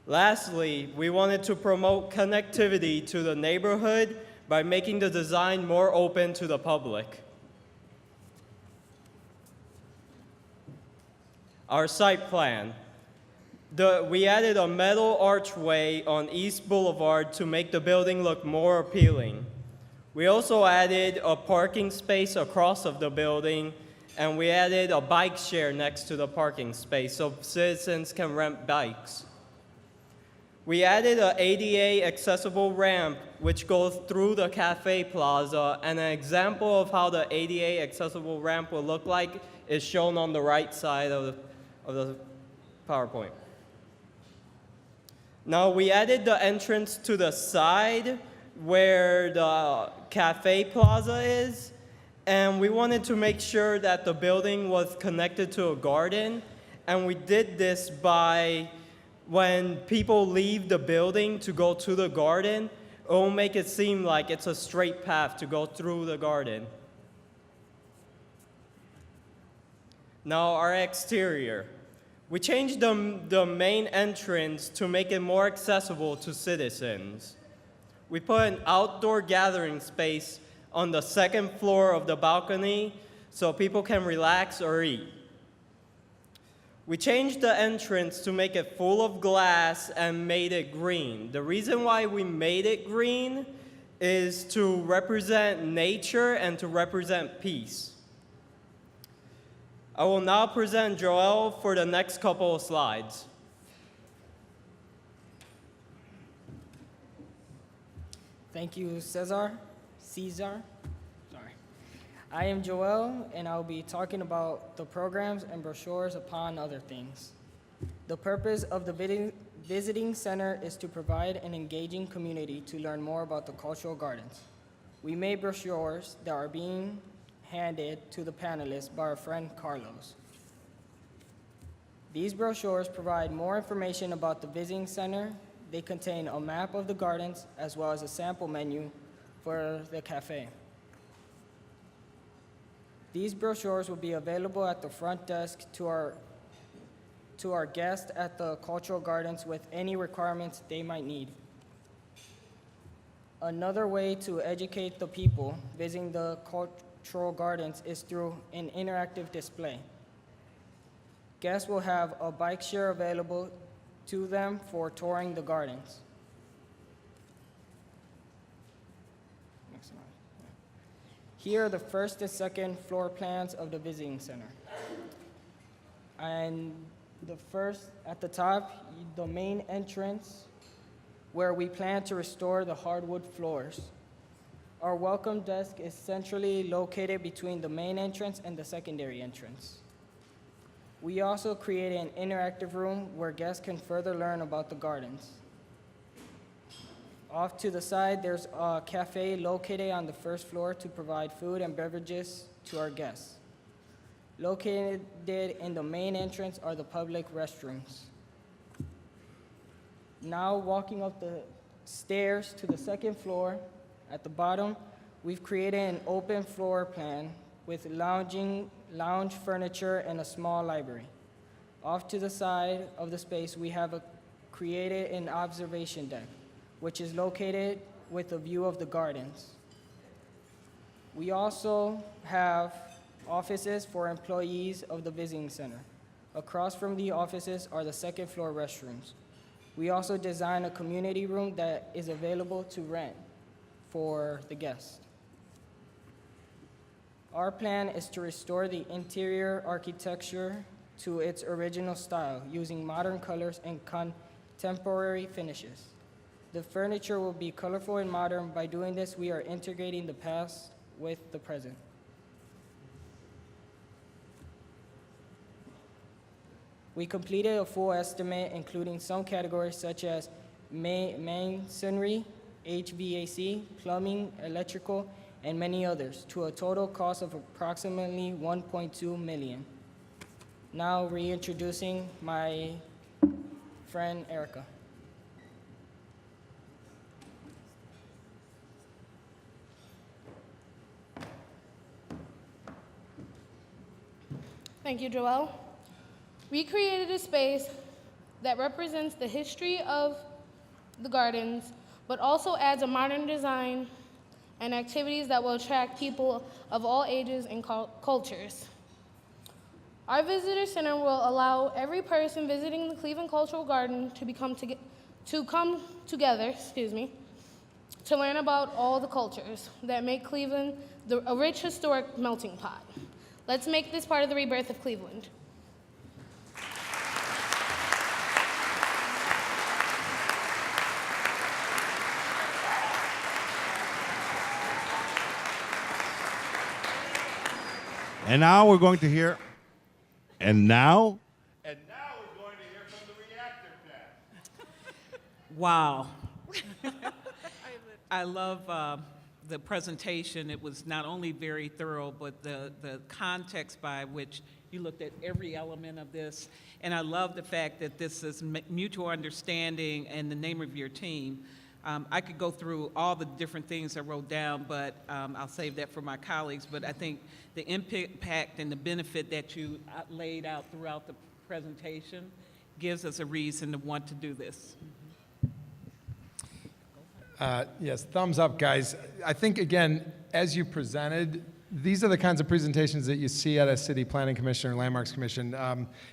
Lastly, we wanted to promote connectivity to the neighborhood by making the design more open to the public. Our site plan. We added a metal archway on East Boulevard to make the building look more appealing. We also added a parking space across of the building, and we added a bike share next to the parking space so citizens can rent bikes. We added an ADA accessible ramp which goes through the cafe plaza, and an example of how the ADA accessible ramp will look like is shown on the right side of the PowerPoint. Now we added the entrance to the side where the cafe plaza is, and we wanted to make sure that the building was connected to a garden, and we did this by when people leave the building to go to the garden, it will make it seem like it's a straight path to go through the garden. Now our exterior. We changed the main entrance to make it more accessible to citizens. We put an outdoor gathering space on the second floor of the balcony so people can relax or eat. We changed the entrance to make it full of glass and made it green. The reason why we made it green is to represent nature and to represent peace. I will now present Joel for the next couple of slides. Thank you, Caesar. Sorry. I am Joel, and I'll be talking about the programs and brochures upon other things. The purpose of the visiting center is to provide an engaging community to learn more about the cultural gardens. We made brochures that are being handed to the panelists by our friend Carlos. These brochures provide more information about the visiting center. They contain a map of the gardens as well as a sample menu for the cafe. These brochures will be available at the front desk to our guests at the cultural gardens with any requirements they might need. Another way to educate the people visiting the cultural gardens is through an interactive display. Guests will have a bike share available to them for touring the gardens. Next slide. Here are the first and second floor plans of the visiting center. And the first, at the top, the main entrance, where we plan to restore the hardwood floors. Our welcome desk is centrally located between the main entrance and the secondary entrance. We also created an interactive room where guests can further learn about the gardens. Off to the side, there's a cafe located on the first floor to provide food and beverages to our guests. Located in the main entrance are the public restrooms. Now walking up the stairs to the second floor, at the bottom, we've created an open floor plan with lounge furniture and a small library. Off to the side of the space, we have created an observation deck, which is located with a view of the gardens. We also have offices for employees of the visiting center. Across from the offices are the second floor restrooms. We also designed a community room that is available to rent for the guests. Our plan is to restore the interior architecture to its original style using modern colors and contemporary finishes. The furniture will be colorful and modern. By doing this, we are integrating the past with the present. We completed a full estimate, including some categories such as masonry, HVAC, plumbing, electrical, and many others, to a total cost of approximately $1.2 million. Now reintroducing my friend Erica. Thank you, Joelle. We created a space that represents the history of the gardens, but also adds a modern design and activities that will attract people of all ages and cultures. Our visitor center will allow every person visiting the Cleveland Cultural Garden to come together, to learn about all the cultures that make Cleveland a rich historic melting pot. Let's make this part of the rebirth of Cleveland. And now we're going to hear, and now we're going to hear from the reactor pad. Wow. I love the presentation. It was not only very thorough, but the context by which you looked at every element of this. And I love the fact that this is mutual understanding and the name of your team. I could go through all the different things I wrote down, but I'll save that for my colleagues. But I think the impact and the benefit that you laid out throughout the presentation gives us a reason to want to do this. Yes, thumbs up, guys. I think, again, as you presented, these are the kinds of presentations that you see at a city planning commission or landmarks commission.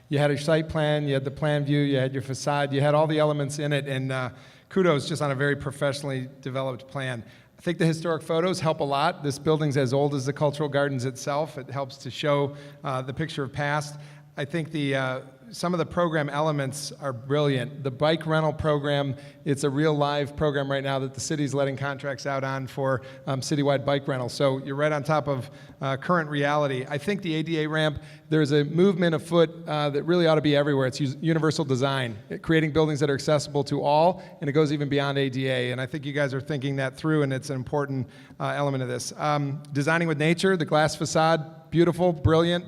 You had a site plan, you had the plan view, you had your facade, you had all the elements in it, and kudos just on a very professionally developed plan. I think the historic photos help a lot. This building's as old as the Cultural Gardens itself. It helps to show the picture of past. I think some of the program elements are brilliant. The bike rental program, it's a real live program right now that the city's letting contracts out on for citywide bike rental. So you're right on top of current reality. I think the ADA ramp, there's a movement afoot that really ought to be everywhere. It's universal design, creating buildings that are accessible to all, and it goes even beyond ADA. And I think you guys are thinking that through, and it's an important element of this. Designing with nature, the glass facade, beautiful, brilliant.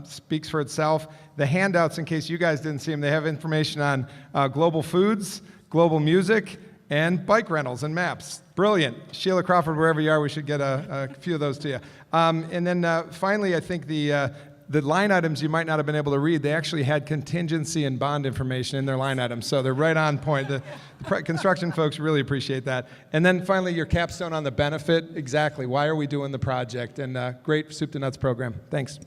Speaks for itself. The handouts, in case you guys didn't see them, they have information on global foods, global music, and bike rentals and maps. Brilliant. Sheila Crawford, wherever you are, we should get a few of those to you. And then finally, I think the line items you might not have been able to read, they actually had contingency and bond information in their line items, so they're right on point. The construction folks really appreciate that. And then finally, your capstone on the benefit, exactly. Why are we doing the project? And great Soup to Nuts program. Thanks.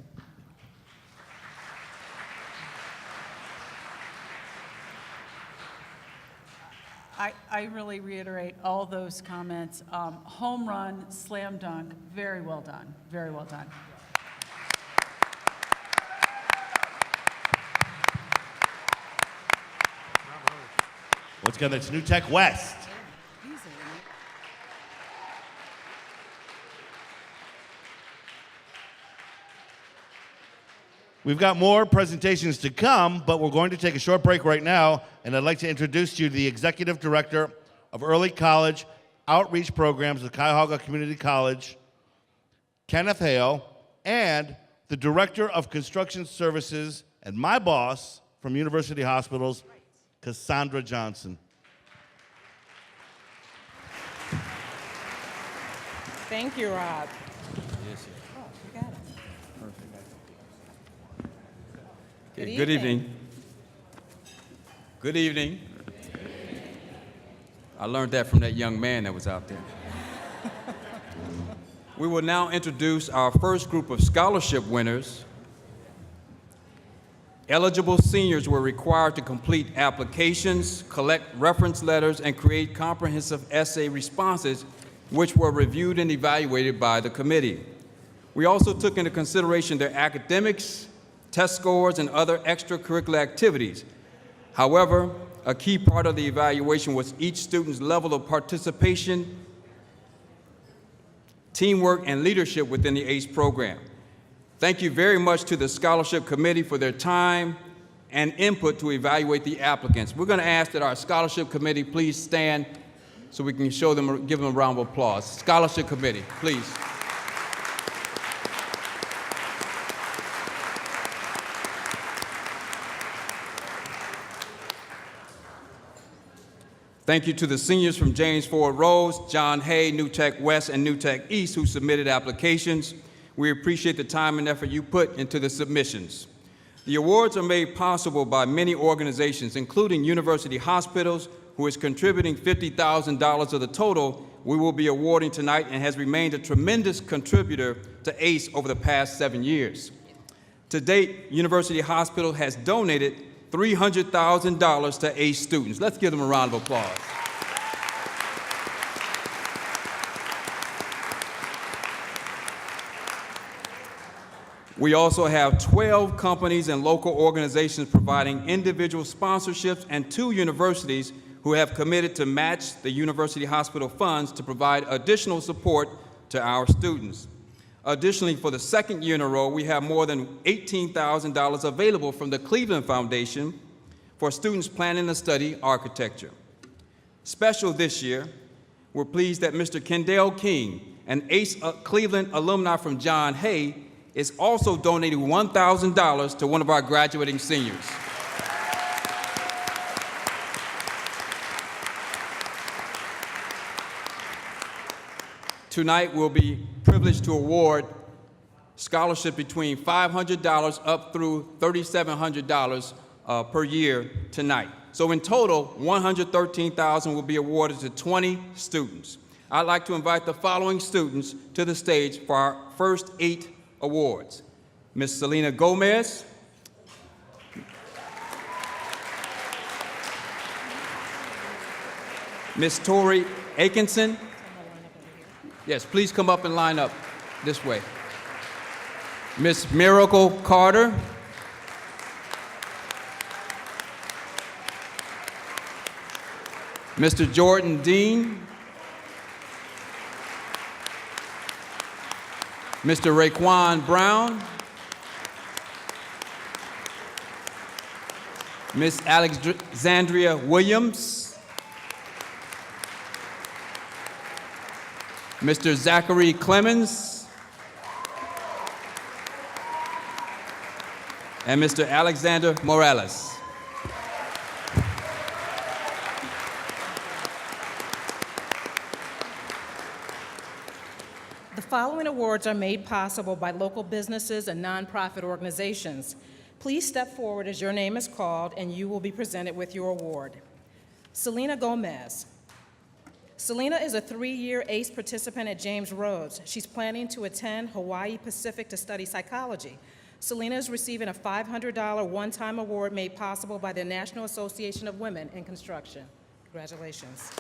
I really reiterate all those comments. Home run, slam dunk, very well done, very well done. Once again, that's New Tech West. We've got more presentations to come, but we're going to take a short break right now, and I'd like to introduce you to the Executive Director of Early College Outreach Programs at Cuyahoga Community College, Kenneth Hale, and the Director of Construction Services and my boss from University Hospitals, Cassandra Johnson. Thank you, Rob. Yes, sir. Oh, you got it. Perfect. Good evening. Good evening. I learned that from that young man that was out there. We will now introduce our first group of scholarship winners. Eligible seniors were required to complete applications, collect reference letters, and create comprehensive essay responses, which were reviewed and evaluated by the committee. We also took into consideration their academics, test scores, and other extracurricular activities. However, a key part of the evaluation was each student's level of participation, teamwork, and leadership within the ACE program. Thank you very much to the Scholarship Committee for their time and input to evaluate the applicants. We're going to ask that our Scholarship Committee please stand so we can give them a round of applause. Scholarship Committee, please. Thank you to the seniors from James Ford Rose, John Hay, New Tech West, and New Tech East who submitted applications. We appreciate the time and effort you put into the submissions. The awards are made possible by many organizations, including University Hospitals, who is contributing $50,000 of the total we will be awarding tonight and has remained a tremendous contributor to ACE over the past 7 years. To date, University Hospital has donated $300,000 to ACE students. Let's give them a round of applause. We also have 12 companies and local organizations providing individual sponsorships and 2 universities who have committed to match the University Hospital funds to provide additional support to our students. Additionally, for the second year in a row, we have more than $18,000 available from the Cleveland Foundation for students planning to study architecture. Special this year, we're pleased that Mr. Kendall King, an ACE Cleveland alumni from John Hay, is also donating $1,000 to one of our graduating seniors. Tonight, we'll be privileged to award scholarships between $500 up through $3,700 per year tonight. So in total, $113,000 will be awarded to 20 students. I'd like to invite the following students to the stage for our first 8 awards. Ms. Selena Gomez, Ms. Tori Atkinson. Yes, please come up and line up this way. Ms. Miracle Carter. Mr. Jordan Dean. Mr. Raekwon Brown. Ms. Alexandria Williams. Mr. Zachary Clemens. And Mr. Alexander Morales. The following awards are made possible by local businesses and nonprofit organizations. Please step forward as your name is called and you will be presented with your award. Selena Gomez. Selena is a 3-year ACE participant at James Rhodes. She's planning to attend Hawaii Pacific to study psychology. Selena is receiving a $500 one-time award made possible by the National Association of Women in Construction. Congratulations.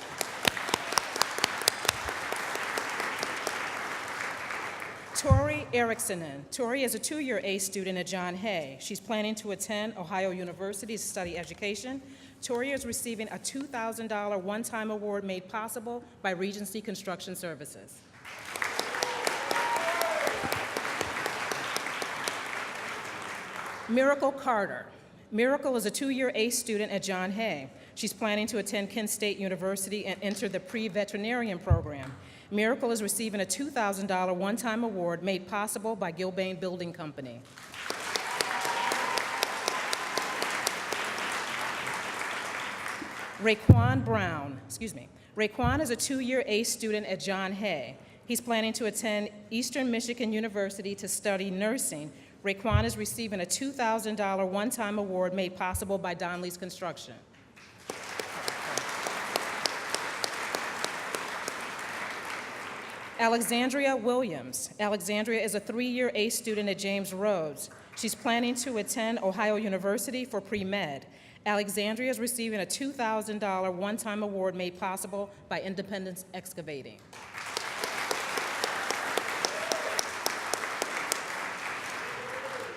Tori Ericksonen. Tori is a 2-year ACE student at John Hay. She's planning to attend Ohio University to study education. Tori is receiving a $2,000 one-time award made possible by Regency Construction Services. Miracle Carter. Miracle is a 2-year ACE student at John Hay. She's planning to attend Kent State University and enter the pre-veterinarian program. Miracle is receiving a $2,000 one-time award made possible by Gilbane Building Company. Raekwon is a 2-year ACE student at John Hay. He's planning to attend Eastern Michigan University to study nursing. Raekwon is receiving a $2,000 one-time award made possible by Donley's Construction. Alexandria Williams. Alexandria is a 3-year ACE student at James Rhodes. She's planning to attend Ohio University for pre-med. Alexandria is receiving a $2,000 one-time award made possible by Independence Excavating.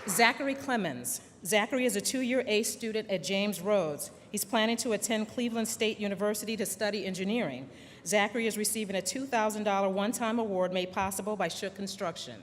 Zachary Clemens. Zachary is a 2-year ACE student at James Rhodes. He's planning to attend Cleveland State University to study engineering. Zachary is receiving a $2,000 one-time award made possible by Shook Construction.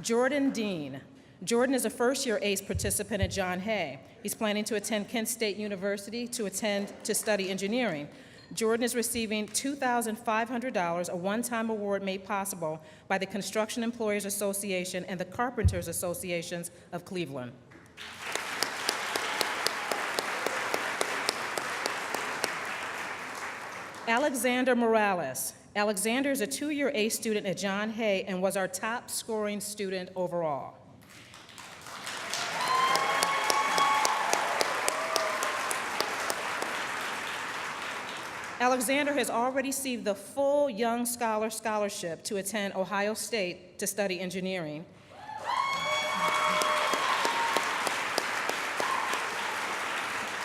Jordan Dean. Jordan is a first-year ACE participant at John Hay. He's planning to attend Kent State University to study engineering. Jordan is receiving $2,500, a one-time award made possible by the Construction Employers Association and the Carpenters Associations of Cleveland. Alexander Morales. Alexander is a two-year ACE student at John Hay and was our top scoring student overall. Alexander has already received the full Young Scholar Scholarship to attend Ohio State to study engineering.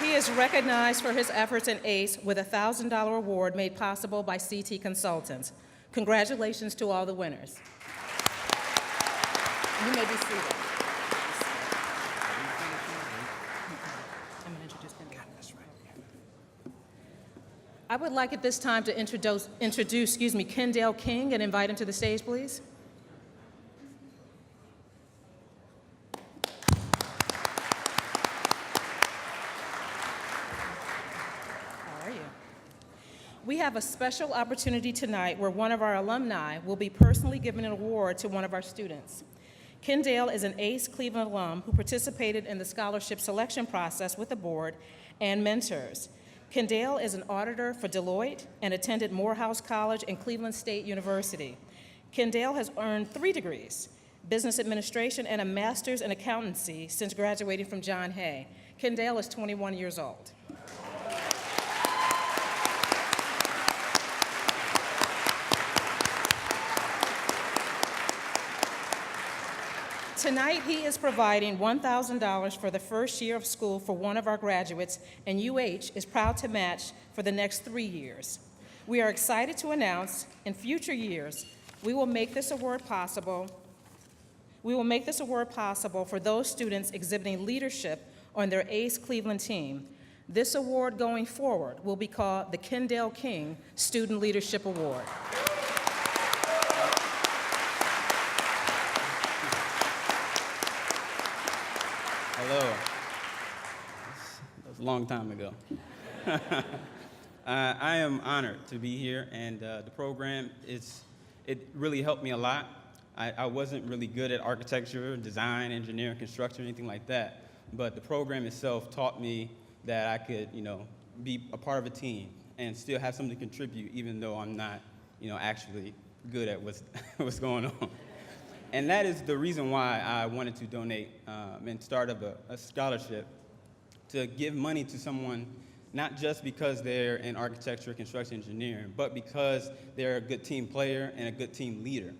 He is recognized for his efforts in ACE with a $1,000 award made possible by CT Consultants. Congratulations to all the winners. You may be seated. I would like at this time to introduce Kendall King and invite him to the stage, please. How are you? We have a special opportunity tonight where one of our alumni will be personally giving an award to one of our students. Kendall is an ACE Cleveland alum who participated in the scholarship selection process with the board and mentors. Kendall is an auditor for Deloitte and attended Morehouse College and Cleveland State University. Kendall has earned 3 degrees, business administration and a master's in accountancy since graduating from John Hay. Kendall is 21 years old. Tonight, he is providing $1,000 for the first year of school for one of our graduates, and UH is proud to match for the next 3 years. We are excited to announce in future years, we will make this award possible for those students exhibiting leadership on their ACE Cleveland team. This award going forward will be called the Kendall King Student Leadership Award. Hello. That was a long time ago. I am honored to be here, and the program, it really helped me a lot. I wasn't really good at architecture, design, engineering, construction, anything like that, but the program itself taught me that I could, be a part of a team and still have something to contribute, even though I'm not, actually good at what's going on. And that is the reason why I wanted to donate and start up a scholarship to give money to someone, not just because they're in architecture, construction, engineering, but because they're a good team player and a good team leader.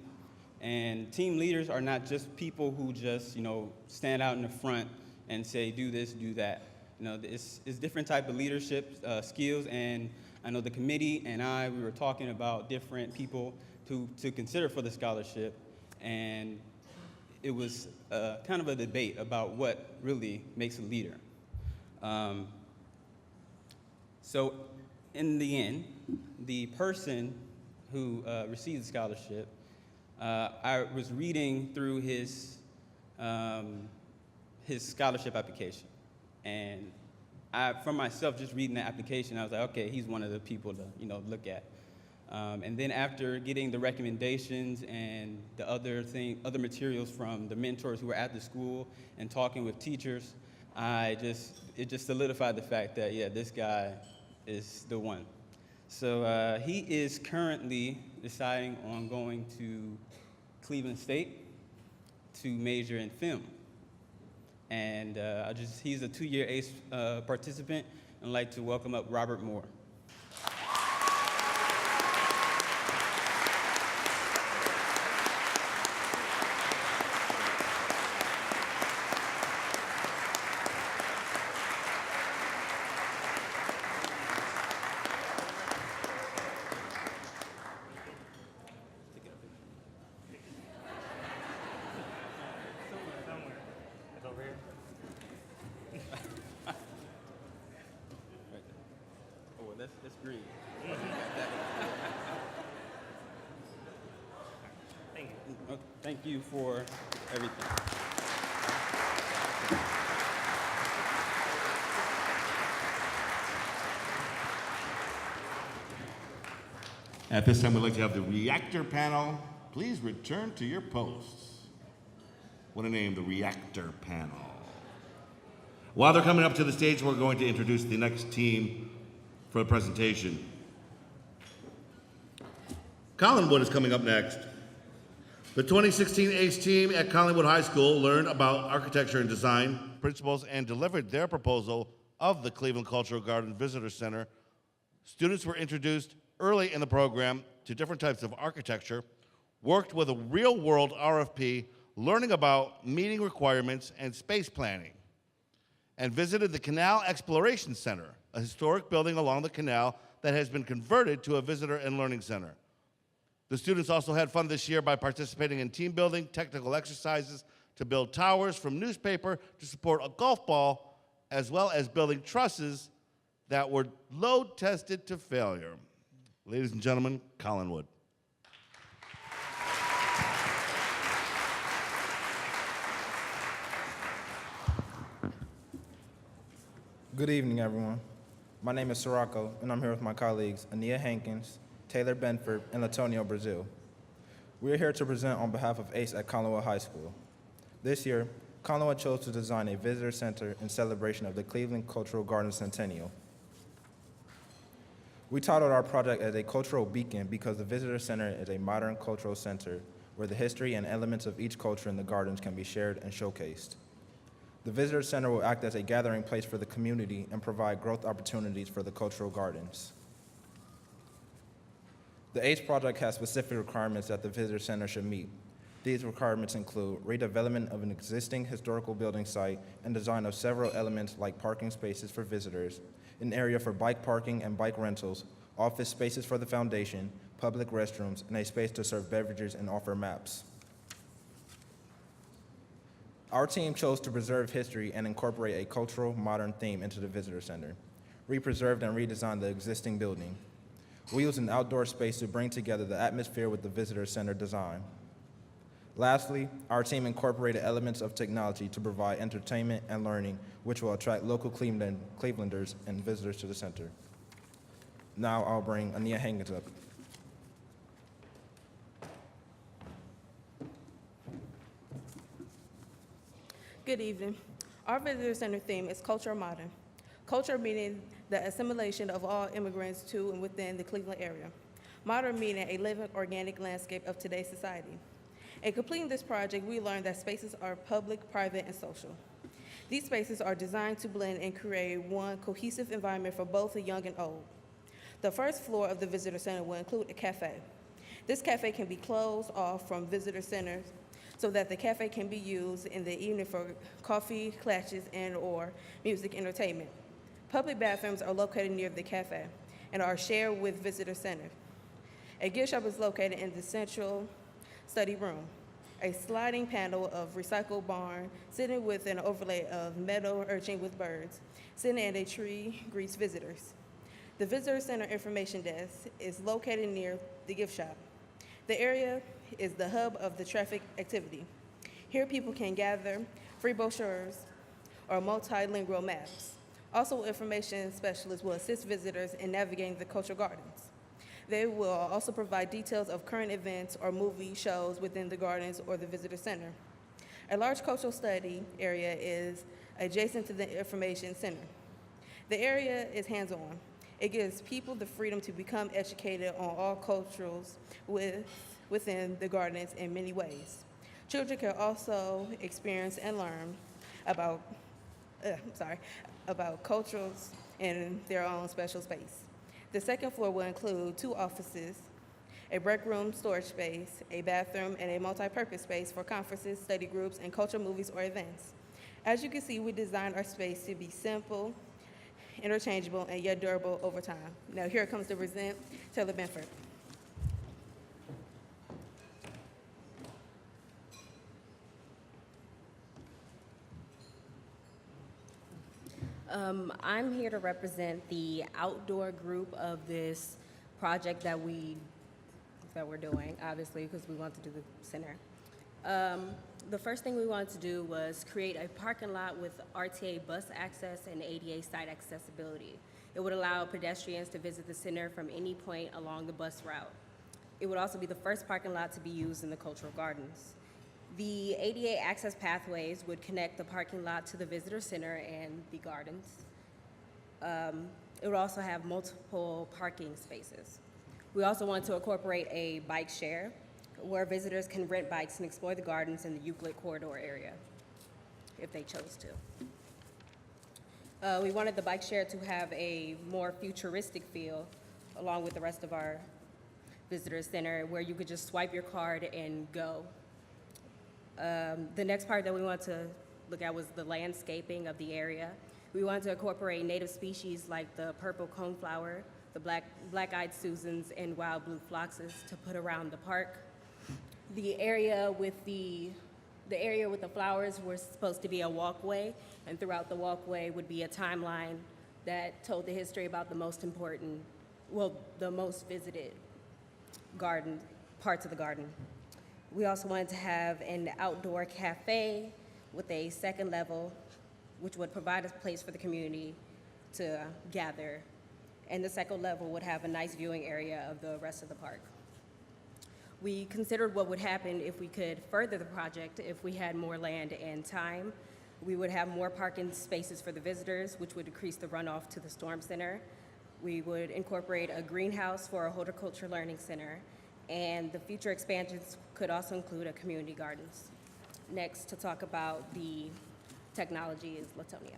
And team leaders are not just people who just, stand out in the front and say, do this, do that. It's different type of leadership skills, and I know the committee and we were talking about different people to consider for the scholarship. And it was kind of a debate about what really makes a leader. So in the end, the person who received the scholarship, I was reading through his scholarship application. And for myself, just reading the application, I was like, okay, he's one of the people to look at. And then after getting the recommendations and the other materials from the mentors who were at the school and talking with teachers, it just solidified the fact that, yeah, this guy is the one. So he is currently deciding on going to Cleveland State to major in film. And he's a 2-year ACE participant, and I'd like to welcome up Robert Moore. That's green. Thank you for everything. At this time, we'd like to have the reactor panel. Please return to your posts. What a name, the reactor panel. While they're coming up to the stage, we're going to introduce the next team for the presentation. Collinwood is coming up next. The 2016 ACE team at Collinwood High School learned about architecture and design principles and delivered their proposal of the Cleveland Cultural Garden Visitor Center. Students were introduced early in the program to different types of architecture, worked with a real-world RFP, learning about meeting requirements and space planning, and visited the Canal Exploration Center, a historic building along the canal that has been converted to a visitor and learning center. The students also had fun this year by participating in team building, technical exercises to build towers from newspaper to support a golf ball, as well as building trusses that were load tested to failure. Ladies and gentlemen, Collinwood. Good evening, everyone. My name is Sirocco, and I'm here with my colleagues, Ania Hankins, Taylor Benford, and Latonio Brazil. We are here to present on behalf of ACE at Collinwood High School. This year, Collinwood chose to design a visitor center in celebration of the Cleveland Cultural Garden Centennial. We titled our project as a cultural beacon because the visitor center is a modern cultural center where the history and elements of each culture in the gardens can be shared and showcased. The visitor center will act as a gathering place for the community and provide growth opportunities for the cultural gardens. The ACE project has specific requirements that the visitor center should meet. These requirements include redevelopment of an existing historical building site and design of several elements like parking spaces for visitors, an area for bike parking and bike rentals, office spaces for the foundation, public restrooms, and a space to serve beverages and offer maps. Our team chose to preserve history and incorporate a cultural, modern theme into the visitor center. We preserved and redesigned the existing building. We used an outdoor space to bring together the atmosphere with the visitor center design. Lastly, our team incorporated elements of technology to provide entertainment and learning, which will attract local Clevelanders and visitors to the center. Now I'll bring Ania Hankins up. Good evening. Our visitor center theme is Culture Modern. Culture meaning the assimilation of all immigrants to and within the Cleveland area. Modern meaning a living, organic landscape of today's society. In completing this project, we learned that spaces are public, private, and social. These spaces are designed to blend and create one cohesive environment for both the young and old. The first floor of the visitor center will include a cafe. This cafe can be closed off from visitor centers so that the cafe can be used in the evening for coffee, classes, and/or music entertainment. Public bathrooms are located near the cafe and are shared with visitor center. A gift shop is located in the central study room. A sliding panel of recycled barn sitting with an overlay of meadow urchin with birds sitting in a tree greets visitors. The visitor center information desk is located near the gift shop. The area is the hub of the traffic activity. Here people can gather free brochures or multilingual maps. Also, information specialists will assist visitors in navigating the cultural gardens. They will also provide details of current events or movie shows within the gardens or the visitor center. A large cultural study area is adjacent to the information center. The area is hands-on. It gives people the freedom to become educated on all cultures within the gardens in many ways. Children can also experience and learn about cultures in their own special space. The second floor will include 2 offices, a break room, storage space, a bathroom, and a multi-purpose space for conferences, study groups, and cultural movies or events. As you can see, we designed our space to be simple, interchangeable, and yet durable over time. Now here comes to present Taylor Benford. I'm here to represent the outdoor group of this project that we're doing, obviously, because we want to do the center. The first thing we wanted to do was create a parking lot with RTA bus access and ADA site accessibility. It would allow pedestrians to visit the center from any point along the bus route. It would also be the first parking lot to be used in the cultural gardens. The ADA access pathways would connect the parking lot to the visitor center and the gardens. It would also have multiple parking spaces. We also want to incorporate a bike share where visitors can rent bikes and explore the gardens in the Euclid corridor area if they chose to. We wanted the bike share to have a more futuristic feel along with the rest of our visitor center where you could just swipe your card and go. The next part that we want to look at was the landscaping of the area. We wanted to incorporate native species like the purple coneflower, the black-eyed Susans, and wild blue phloxes to put around the park. The area with the flowers was supposed to be a walkway, and throughout the walkway would be a timeline that told the history about the most important, well, the most visited garden, parts of the garden. We also wanted to have an outdoor cafe with a second level, which would provide a place for the community to gather. And the second level would have a nice viewing area of the rest of the park. We considered what would happen if we could further the project if we had more land and time. We would have more parking spaces for the visitors, which would decrease the runoff to the Storm Center. We would incorporate a greenhouse for a horticulture learning center, and the future expansions could also include a community gardens. Next, to talk about the technology is Latonia.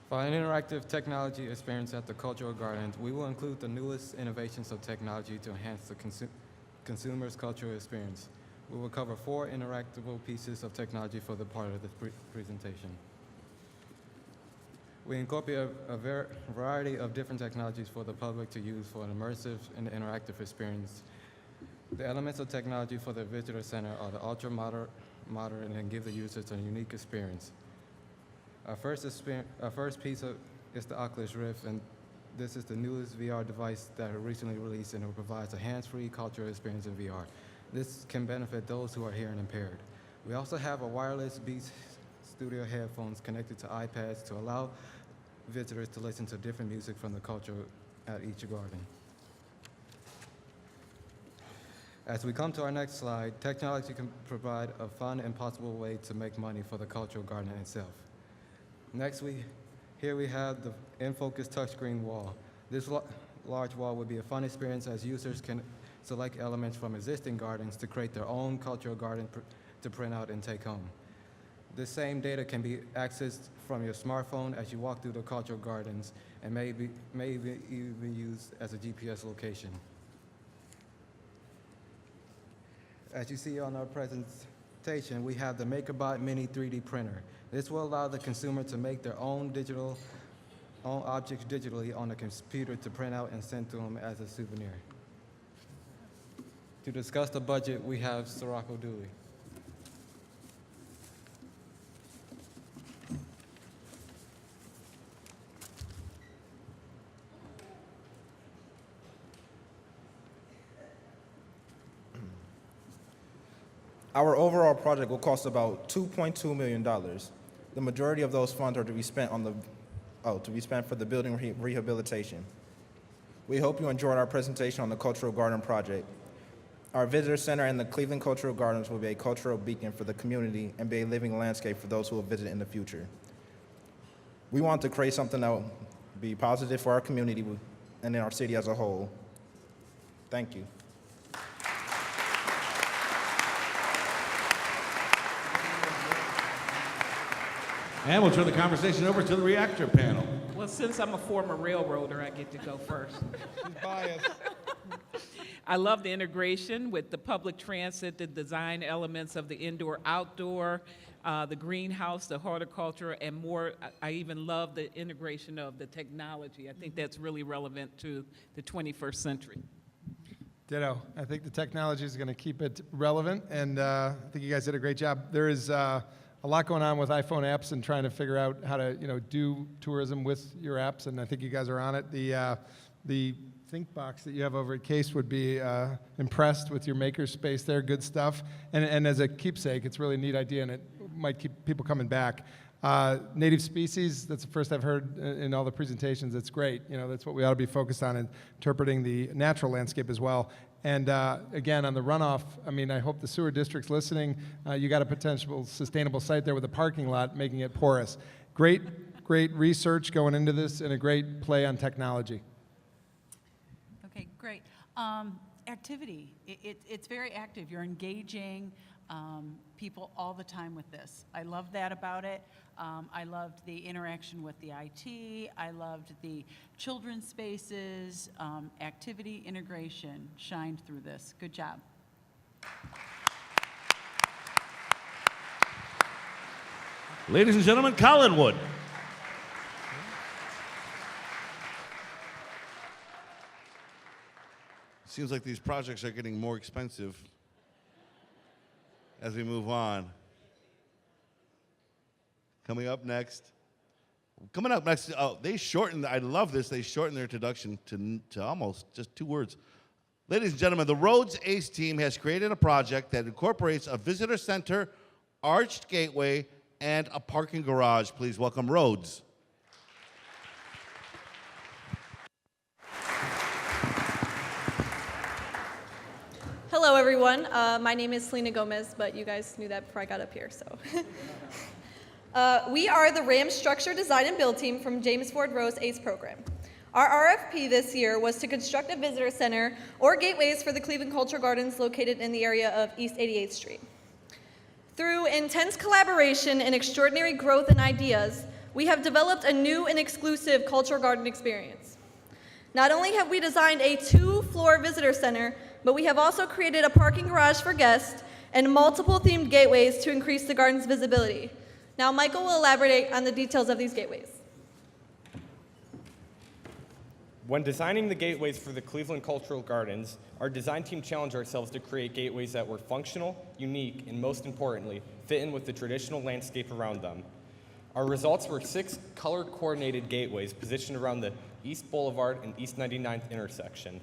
For an interactive technology experience at the Cultural Gardens, we will include the newest innovations of technology to enhance the consumer's cultural experience. We will cover 4 interactable pieces of technology for the part of this presentation. We incorporate a variety of different technologies for the public to use for an immersive and interactive experience. The elements of technology for the visitor center are the ultra-modern and give the users a unique experience. Our first piece is the Oculus Rift, and this is the newest VR device that was recently released, and it provides a hands-free cultural experience in VR. This can benefit those who are hearing impaired. We also have a wireless Beats Studio headphones connected to iPads to allow visitors to listen to different music from the culture at each garden. As we come to our next slide, technology can provide a fun and possible way to make money for the cultural garden itself. Next, here we have the in-focus touchscreen wall. This large wall would be a fun experience as users can select elements from existing gardens to create their own cultural garden to print out and take home. This same data can be accessed from your smartphone as you walk through the cultural gardens and may even used as a GPS location. As you see on our presentation, we have the MakerBot Mini 3D printer. This will allow the consumer to make their own objects digitally on a computer to print out and send to them as a souvenir. To discuss the budget, we have Sirocco Dooley. Our overall project will cost about $2.2 million. The majority of those funds are to be spent for the building rehabilitation. We hope you enjoyed our presentation on the Cultural Garden project. Our visitor center and the Cleveland Cultural Gardens will be a cultural beacon for the community and be a living landscape for those who will visit in the future. We want to create something that will be positive for our community and in our city as a whole. Thank you. And we'll turn the conversation over to the reactor panel. Well, since I'm a former railroader, I get to go first. She's biased. I love the integration with the public transit, the design elements of the indoor-outdoor, the greenhouse, the horticulture, and more. I even love the integration of the technology. I think that's really relevant to the 21st century. Ditto. I think the technology is going to keep it relevant, and I think you guys did a great job. There is a lot going on with iPhone apps and trying to figure out how to do tourism with your apps, and I think you guys are on it. The think box that you have over at Case would be impressed with your maker space there. Good stuff. And as a keepsake, it's a really neat idea, and it might keep people coming back. Native species, that's the first I've heard in all the presentations. It's great. You know, that's what we ought to be focused on, interpreting the natural landscape as well. And again, on the runoff, I mean, I hope the sewer district's listening. You got a potential sustainable site there with a parking lot, making it porous. Great research going into this, and a great play on technology. Okay, great. Activity, it's very active. You're engaging people all the time with this. I love that about it. I loved the interaction with the IT. I loved the children's spaces. Activity integration shined through this. Good job. Ladies and gentlemen, Collinwood. Seems like these projects are getting more expensive as we move on. Coming up next, oh, they shortened, I love this, they shortened their introduction to almost just 2 words. Ladies and gentlemen, the Rhodes ACE team has created a project that incorporates a visitor center, arched gateway, and a parking garage. Please welcome Rhodes. Hello, everyone. My name is Selena Gomez, but you guys knew that before I got up here, so. We are the RAM Structure Design and Build team from James Ford Rose ACE program. Our RFP this year was to construct a visitor center or gateways for the Cleveland Cultural Gardens located in the area of East 88th Street. Through intense collaboration and extraordinary growth in ideas, we have developed a new and exclusive cultural garden experience. Not only have we designed a 2-floor visitor center, but we have also created a parking garage for guests and multiple themed gateways to increase the garden's visibility. Now, Michael will elaborate on the details of these gateways. When designing the gateways for the Cleveland Cultural Gardens, our design team challenged ourselves to create gateways that were functional, unique, and most importantly, fit in with the traditional landscape around them. Our results were 6 color-coordinated gateways positioned around the East Boulevard and East 99th intersection.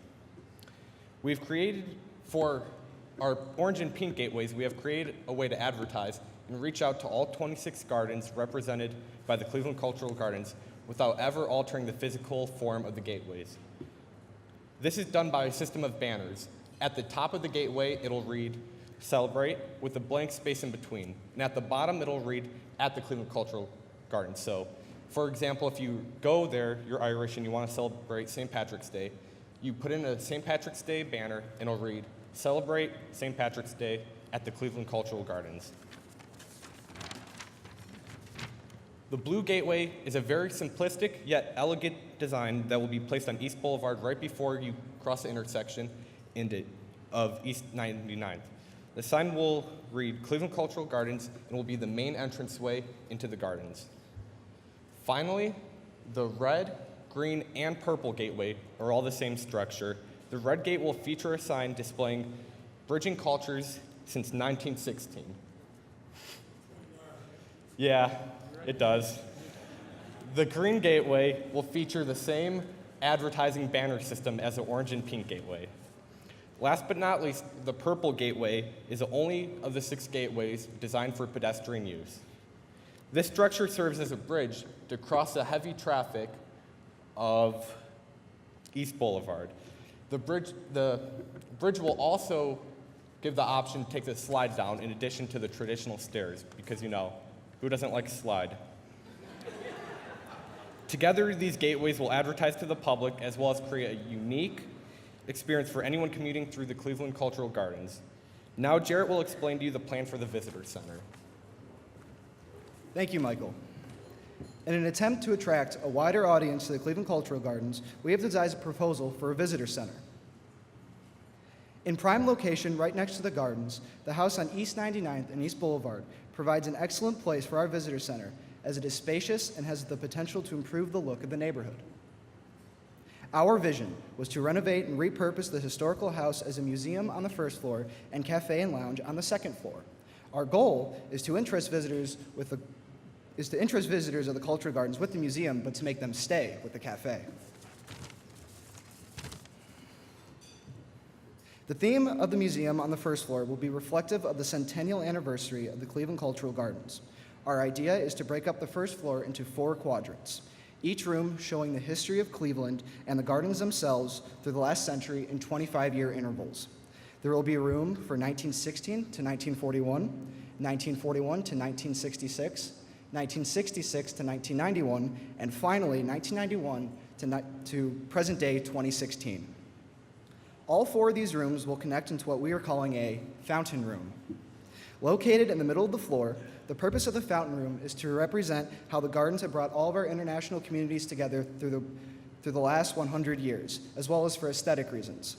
We've created, for our orange and pink gateways, we have created a way to advertise and reach out to all 26 gardens represented by the Cleveland Cultural Gardens without ever altering the physical form of the gateways. This is done by a system of banners. At the top of the gateway, it'll read, "Celebrate," with a blank space in between. And at the bottom, it'll read, "At the Cleveland Cultural Gardens." So, for example, if you go there, you're Irish, and you want to celebrate St. Patrick's Day, you put in a St. Patrick's Day banner, and it'll read, "Celebrate St. Patrick's Day at the Cleveland Cultural Gardens." The blue gateway is a very simplistic yet elegant design that will be placed on East Boulevard right before you cross the intersection of East 99th. The sign will read Cleveland Cultural Gardens and will be the main entranceway into the gardens. Finally, the red, green, and purple gateway are all the same structure. The red gate will feature a sign displaying Bridging Cultures since 1916. Yeah, it does. The green gateway will feature the same advertising banner system as the orange and pink gateway. Last but not least, the purple gateway is the only of the 6 gateways designed for pedestrian use. This structure serves as a bridge to cross the heavy traffic of East Boulevard. The bridge will also give the option to take the slide down in addition to the traditional stairs, because, you know, who doesn't like a slide? Together, these gateways will advertise to the public as well as create a unique experience for anyone commuting through the Cleveland Cultural Gardens. Now, Jarrett will explain to you the plan for the visitor center. Thank you, Michael. In an attempt to attract a wider audience to the Cleveland Cultural Gardens, we have designed a proposal for a visitor center. In prime location right next to the gardens, the house on East 99th and East Boulevard provides an excellent place for our visitor center, as it is spacious and has the potential to improve the look of the neighborhood. Our vision was to renovate and repurpose the historical house as a museum on the first floor and cafe and lounge on the second floor. Our goal is to interest visitors of the Cultural Gardens with the museum, but to make them stay with the cafe. The theme of the museum on the first floor will be reflective of the centennial anniversary of the Cleveland Cultural Gardens. Our idea is to break up the first floor into 4 quadrants, each room showing the history of Cleveland and the gardens themselves through the last century in 25-year intervals. There will be a room for 1916 to 1941, 1941 to 1966, 1966 to 1991, and finally 1991 to present day 2016. All 4 of these rooms will connect into what we are calling a fountain room. Located in the middle of the floor, the purpose of the fountain room is to represent how the gardens have brought all of our international communities together through the last 100 years, as well as for aesthetic reasons.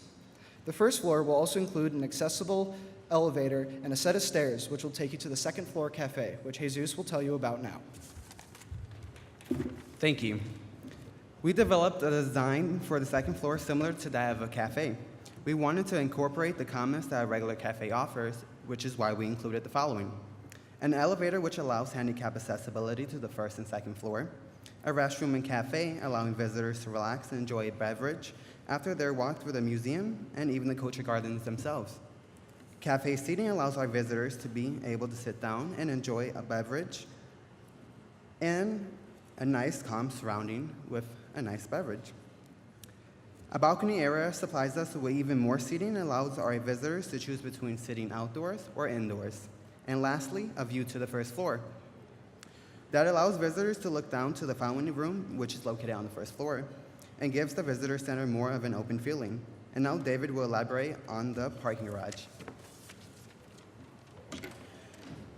The first floor will also include an accessible elevator and a set of stairs, which will take you to the second floor cafe, which Jesus will tell you about now. Thank you. We developed a design for the second floor similar to that of a cafe. We wanted to incorporate the comments that a regular cafe offers, which is why we included the following: an elevator which allows handicap accessibility to the first and second floor, a restroom and cafe allowing visitors to relax and enjoy a beverage after their walk through the museum and even the Culture Gardens themselves. Cafe seating allows our visitors to be able to sit down and enjoy a beverage and a nice calm surrounding with a nice beverage. A balcony area supplies us with even more seating and allows our visitors to choose between sitting outdoors or indoors. And lastly, a view to the first floor. That allows visitors to look down to the fountain room, which is located on the first floor, and gives the visitor center more of an open feeling. And now David will elaborate on the parking garage.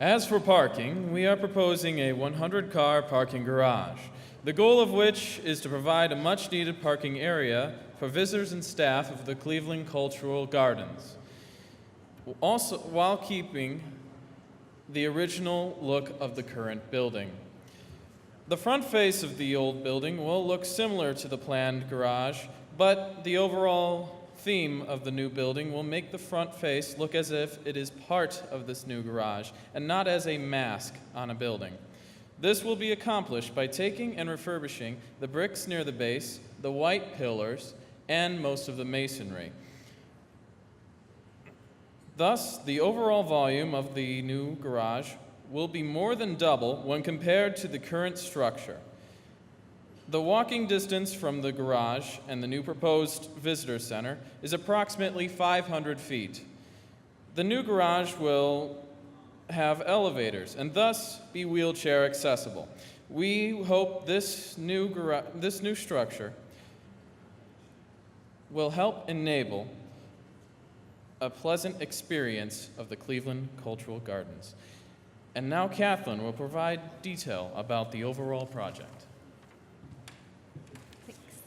As for parking, we are proposing a 100-car parking garage, the goal of which is to provide a much-needed parking area for visitors and staff of the Cleveland Cultural Gardens, also while keeping the original look of the current building. The front face of the old building will look similar to the planned garage, but the overall theme of the new building will make the front face look as if it is part of this new garage and not as a mask on a building. This will be accomplished by taking and refurbishing the bricks near the base, the white pillars, and most of the masonry. Thus, the overall volume of the new garage will be more than double when compared to the current structure. The walking distance from the garage and the new proposed visitor center is approximately 500 feet. The new garage will have elevators and thus be wheelchair accessible. We hope this new structure will help enable a pleasant experience of the Cleveland Cultural Gardens. And now Kathleen will provide detail about the overall project. Thanks.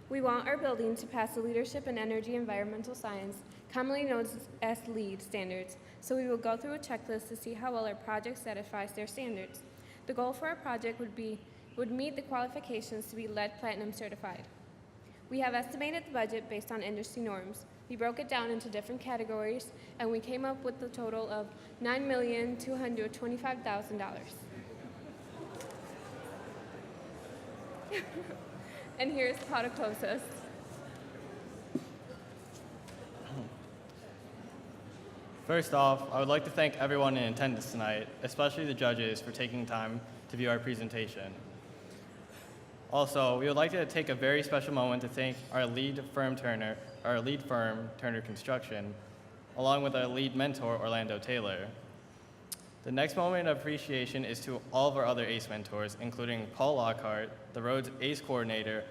We want our building to pass the Leadership in Energy Environmental Science, commonly known as LEED standards, so we will go through a checklist to see how well our project satisfies their standards. The goal for our project would meet the qualifications to be LEED Platinum certified. We have estimated the budget based on industry norms. We broke it down into different categories, and we came up with a total of $9,225,000. And here's how to close us. First off, I would like to thank everyone in attendance tonight, especially the judges, for taking time to view our presentation. Also, we would like to take a very special moment to thank our lead firm, Turner Construction, along with our lead mentor, Orlando Taylor. The next moment of appreciation is to all of our other ACE mentors, including Paul Lockhart, the Rhodes ACE coordinator,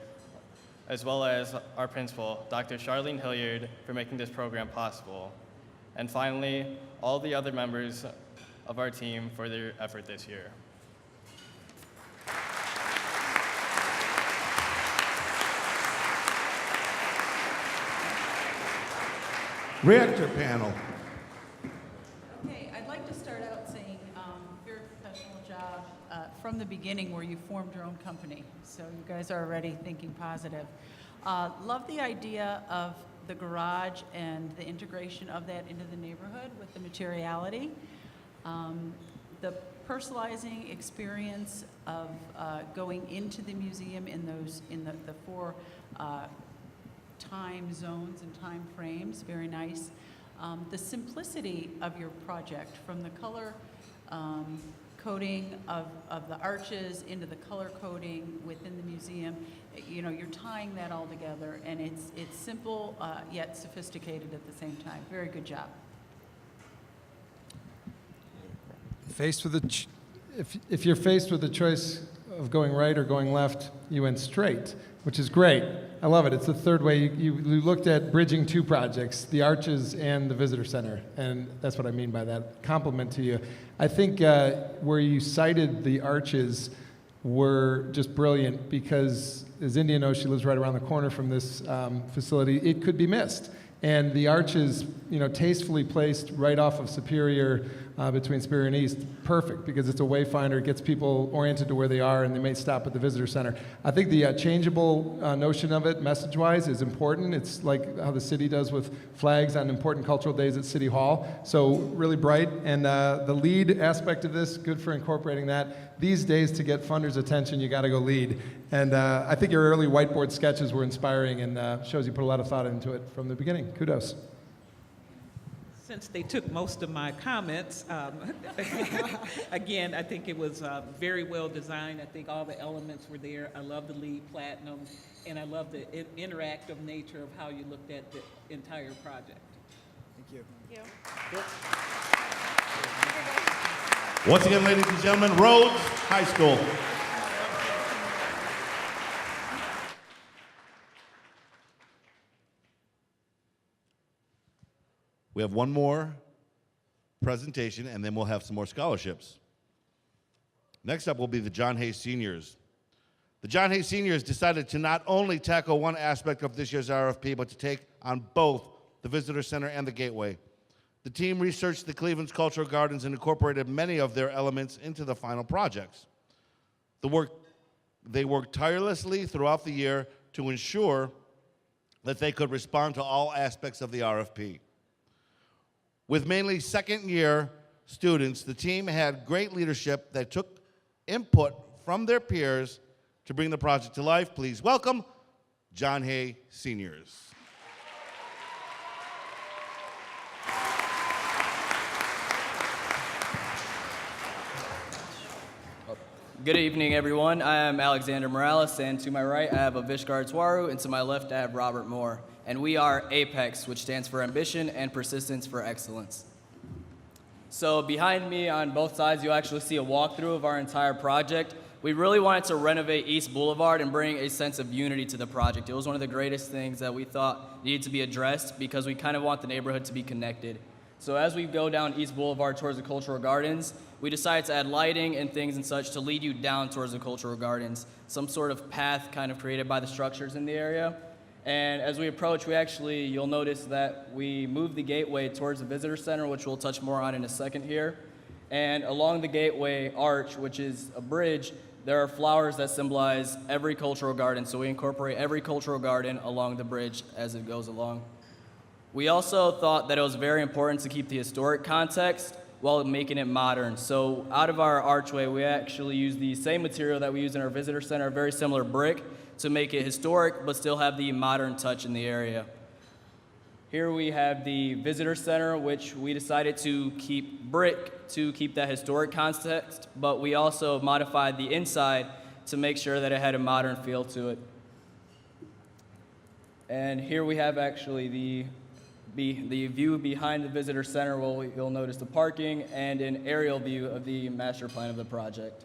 as well as our principal, Dr. Charlene Hilliard, for making this program possible. And finally, all the other members of our team for their effort this year. Reactor panel. Okay, I'd like to start out saying very professional job from the beginning where you formed your own company. So you guys are already thinking positive. Love the idea of the garage and the integration of that into the neighborhood with the materiality. The personalizing experience of going into the museum in the four time zones and time frames, very nice. The simplicity of your project, from the color coding of the arches into the color coding within the museum, you know, you're tying that all together, and it's simple yet sophisticated at the same time. Very good job. Faced with if you're faced with the choice of going right or going left, you went straight, which is great. I love it. It's the third way you looked at bridging two projects, the Arches and the Visitor Center, and that's what I mean by that. Compliment to you. I think where you cited the Arches were just brilliant because, as India knows, she lives right around the corner from this facility. It could be missed. And the Arches, you know, tastefully placed right off of Superior, between Superior and East, perfect, because it's a wayfinder. It gets people oriented to where they are, and they may stop at the Visitor Center. I think the changeable notion of it, message-wise, is important. It's like how the city does with flags on important cultural days at City Hall. So really bright. And the lead aspect of this, good for incorporating that. These days, to get funders' attention, you got to go lead. And I think your early whiteboard sketches were inspiring, and shows you put a lot of thought into it from the beginning. Kudos. Since they took most of my comments, again, I think it was very well designed. I think all the elements were there. I love the LEED Platinum, and I love the interactive nature of how you looked at the entire project. Thank you. Once again, ladies and gentlemen, Rhodes High School. We have one more presentation, and then we'll have some more scholarships. Next up will be the John Hay Seniors. The John Hay Seniors decided to not only tackle one aspect of this year's RFP, but to take on both the Visitor Center and the Gateway. The team researched the Cleveland's Cultural Gardens and incorporated many of their elements into the final projects. They worked tirelessly throughout the year to ensure that they could respond to all aspects of the RFP. With mainly second-year students, the team had great leadership that took input from their peers to bring the project to life. Please welcome John Hay Seniors. Good evening, everyone. I am Alexander Morales, and to my right, I have Avishkar Twaru, and to my left, I have Robert Moore. And we are APEX, which stands for Ambition and Persistence for Excellence. So behind me on both sides, you'll actually see a walkthrough of our entire project. We really wanted to renovate East Boulevard and bring a sense of unity to the project. It was one of the greatest things that we thought needed to be addressed because we kind of want the neighborhood to be connected. So as we go down East Boulevard towards the Cultural Gardens, we decided to add lighting and things and such to lead you down towards the Cultural Gardens, some sort of path kind of created by the structures in the area. And as we approach, you'll notice that we moved the gateway towards the Visitor Center, which we'll touch more on in a second here. And along the gateway arch, which is a bridge, there are flowers that symbolize every cultural garden. So we incorporate every cultural garden along the bridge as it goes along. We also thought that it was very important to keep the historic context while making it modern. So out of our archway, we actually use the same material that we use in our Visitor Center, a very similar brick, to make it historic, but still have the modern touch in the area. Here we have the Visitor Center, which we decided to keep brick to keep that historic context, but we also modified the inside to make sure that it had a modern feel to it. And here we have actually the view behind the Visitor Center, where you'll notice the parking and an aerial view of the master plan of the project.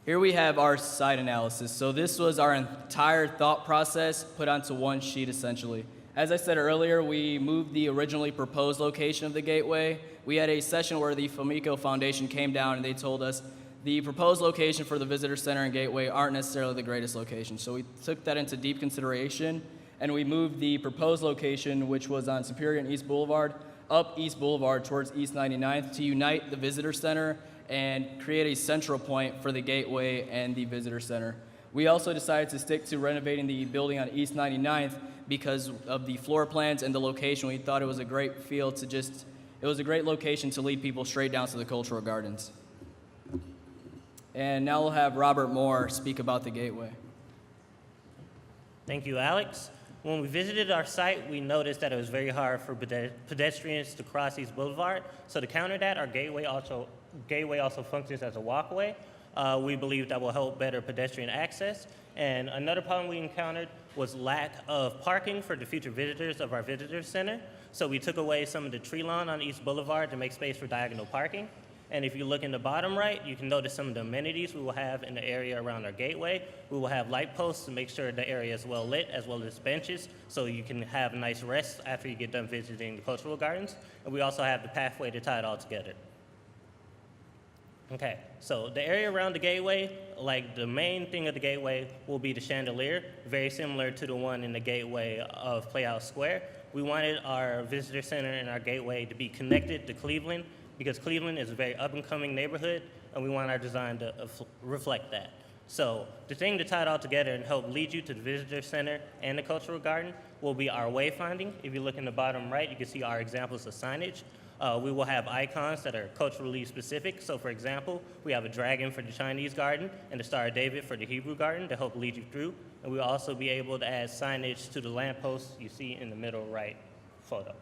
Here we have our site analysis. So this was our entire thought process put onto one sheet, essentially. As I said earlier, we moved the originally proposed location of the gateway. We had a session where the Famico Foundation came down and they told us the proposed location for the Visitor Center and Gateway aren't necessarily the greatest location. So we took that into deep consideration, and we moved the proposed location, which was on Superior and East Boulevard, up East Boulevard towards East 99th to unite the Visitor Center and create a central point for the Gateway and the Visitor Center. We also decided to stick to renovating the building on East 99th because of the floor plans and the location. We thought it was a great it was a great location to lead people straight down to the Cultural Gardens. And now we'll have Robert Moore speak about the gateway. Thank you, Alex. When we visited our site, we noticed that it was very hard for pedestrians to cross East Boulevard. So to counter that, our gateway also functions as a walkway. We believe that will help better pedestrian access. And another problem we encountered was lack of parking for the future visitors of our visitor center. So we took away some of the tree lawn on East Boulevard to make space for diagonal parking. And if you look in the bottom right, you can notice some of the amenities we will have in the area around our gateway. We will have light posts to make sure the area is well lit, as well as benches, so you can have a nice rest after you get done visiting the cultural gardens. And we also have the pathway to tie it all together. Okay, so the area around the gateway, like the main thing of the gateway will be the chandelier, very similar to the one in the gateway of Playhouse Square. We wanted our visitor center and our gateway to be connected to Cleveland, because Cleveland is a very up-and-coming neighborhood, and we want our design to reflect that. So the thing to tie it all together and help lead you to the visitor center and the cultural garden will be our wayfinding. If you look in the bottom right, you can see our examples of signage. We will have icons that are culturally specific. So for example, we have a dragon for the Chinese garden and the Star of David for the Hebrew garden to help lead you through. And we'll also be able to add signage to the lampposts you see in the middle right photo.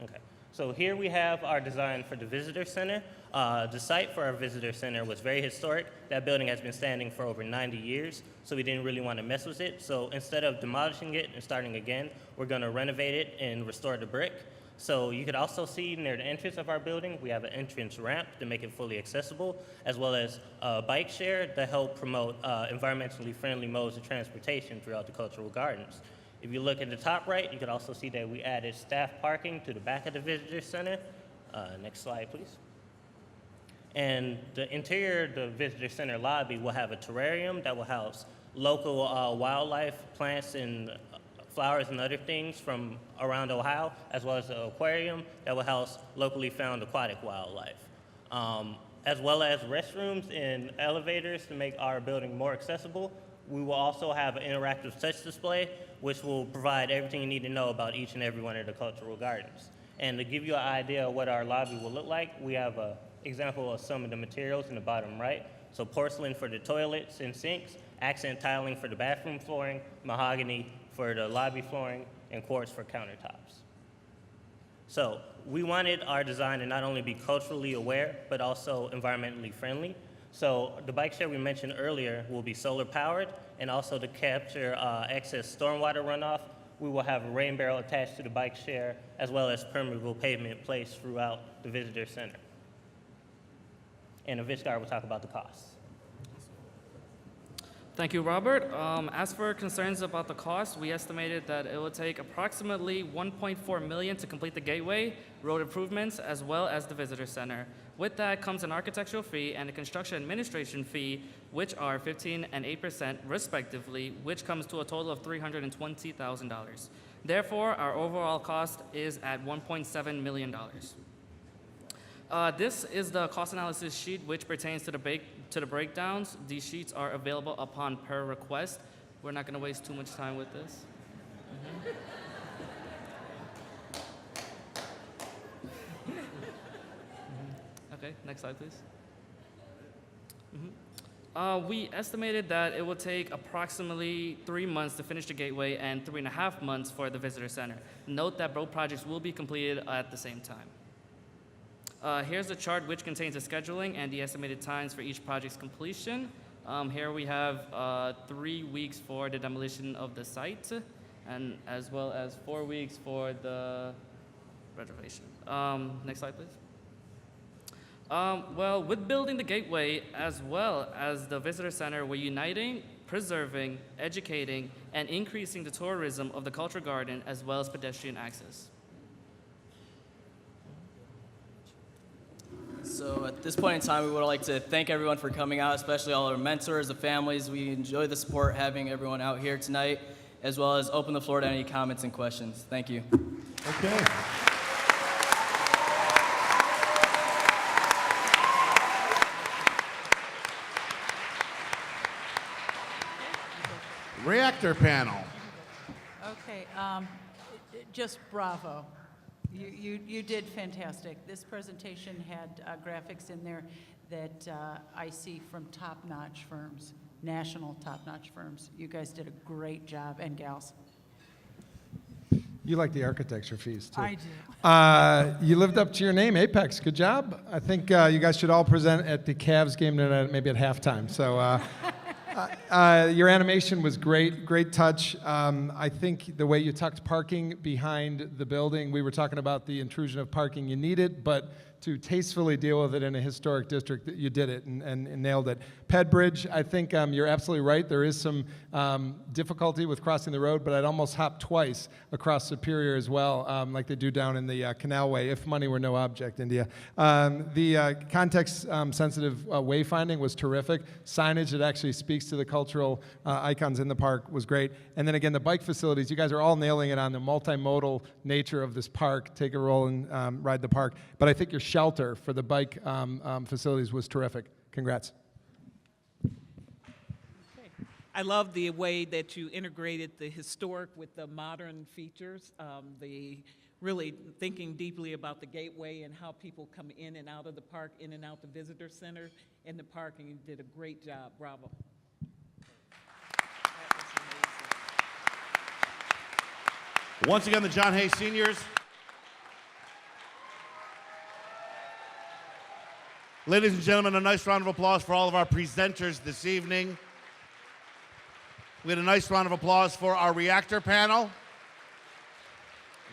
Okay. So here we have our design for the visitor center. The site for our visitor center was very historic. That building has been standing for over 90 years, so we didn't really want to mess with it. So instead of demolishing it and starting again, we're going to renovate it and restore the brick. So you could also see near the entrance of our building, we have an entrance ramp to make it fully accessible, as well as a bike share to help promote environmentally friendly modes of transportation throughout the cultural gardens. If you look at the top right, you can also see that we added staff parking to the back of the visitor center. Next slide, please. And the interior of the visitor center lobby will have a terrarium that will house local wildlife, plants, and flowers and other things from around Ohio, as well as an aquarium that will house locally found aquatic wildlife. As well as restrooms and elevators to make our building more accessible. We will also have an interactive touch display, which will provide everything you need to know about each and every one of the cultural gardens. And to give you an idea of what our lobby will look like, we have an example of some of the materials in the bottom right. So porcelain for the toilets and sinks, accent tiling for the bathroom flooring, mahogany for the lobby flooring, and quartz for countertops. So we wanted our design to not only be culturally aware, but also environmentally friendly. So the bike share we mentioned earlier will be solar powered, and also to capture excess stormwater runoff, we will have a rain barrel attached to the bike share, as well as permeable pavement placed throughout the visitor center. And Avishkar will talk about the costs. Thank you, Robert. As for concerns about the cost, we estimated that it would take approximately $1.4 million to complete the gateway, road improvements, as well as the visitor center. With that comes an architectural fee and a construction administration fee, which are 15% and 8% respectively, which comes to a total of $320,000. Therefore, our overall cost is at $1.7 million. This is the cost analysis sheet which pertains to the breakdowns. These sheets are available upon per request. We're not going to waste too much time with this. Okay, next slide, please. We estimated that it would take approximately 3 months to finish the gateway and 3.5 months for the visitor center. Note that both projects will be completed at the same time. Here's a chart which contains the scheduling and the estimated times for each project's completion. Here we have 3 weeks for the demolition of the site, and as well as 4 weeks for the renovation. Next slide, please. Well, with building the gateway as well as the visitor center, we're uniting, preserving, educating, and increasing the tourism of the cultural garden as well as pedestrian access. So at this point in time, we would like to thank everyone for coming out, especially all our mentors, the families. We enjoy the support having everyone out here tonight, as well as open the floor to any comments and questions. Thank you. Okay. Reactor panel. Okay, just bravo. You did fantastic. This presentation had graphics in there that I see from top-notch firms, national top-notch firms. You guys did a great job, and gals. You like the architecture fees, too. I do. You lived up to your name, Apex. Good job. I think you guys should all present at the Cavs game tonight, maybe at halftime. So your animation was great, great touch. I think the way you tucked parking behind the building, we were talking about the intrusion of parking. You need it, but to tastefully deal with it in a historic district, you did it and nailed it. Ped Bridge, I think you're absolutely right. There is some difficulty with crossing the road, but I'd almost hop twice across Superior as well, like they do down in the Canalway, if money were no object, India. The context-sensitive wayfinding was terrific. Signage that actually speaks to the cultural icons in the park was great. And then again, the bike facilities, you guys are all nailing it on the multimodal nature of this park. Take a roll and ride the park. But I think your shelter for the bike facilities was terrific. Congrats. I love the way that you integrated the historic with the modern features, the really thinking deeply about the gateway and how people come in and out of the park, in and out the visitor center and the park, and you did a great job. Bravo. Once again, the John Hay Seniors. Ladies and gentlemen, a nice round of applause for all of our presenters this evening. We had a nice round of applause for our reactor panel. And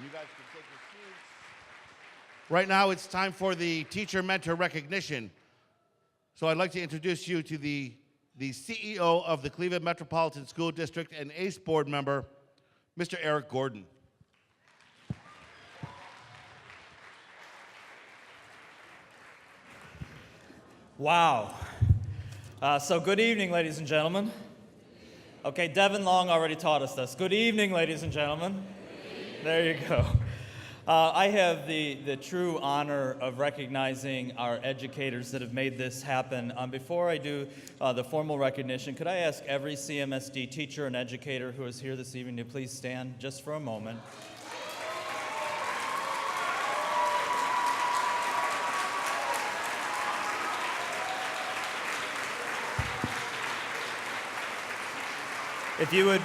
you guys can take your seats. Right now, it's time for the teacher mentor recognition. So I'd like to introduce you to the CEO of the Cleveland Metropolitan School District and ACE board member, Mr. Eric Gordon. Wow. So good evening, ladies and gentlemen. Okay, Devin Long already taught us this. Good evening, ladies and gentlemen. There you go. I have the true honor of recognizing our educators that have made this happen. Before I do the formal recognition, could I ask every CMSD teacher and educator who is here this evening to please stand just for a moment. If you would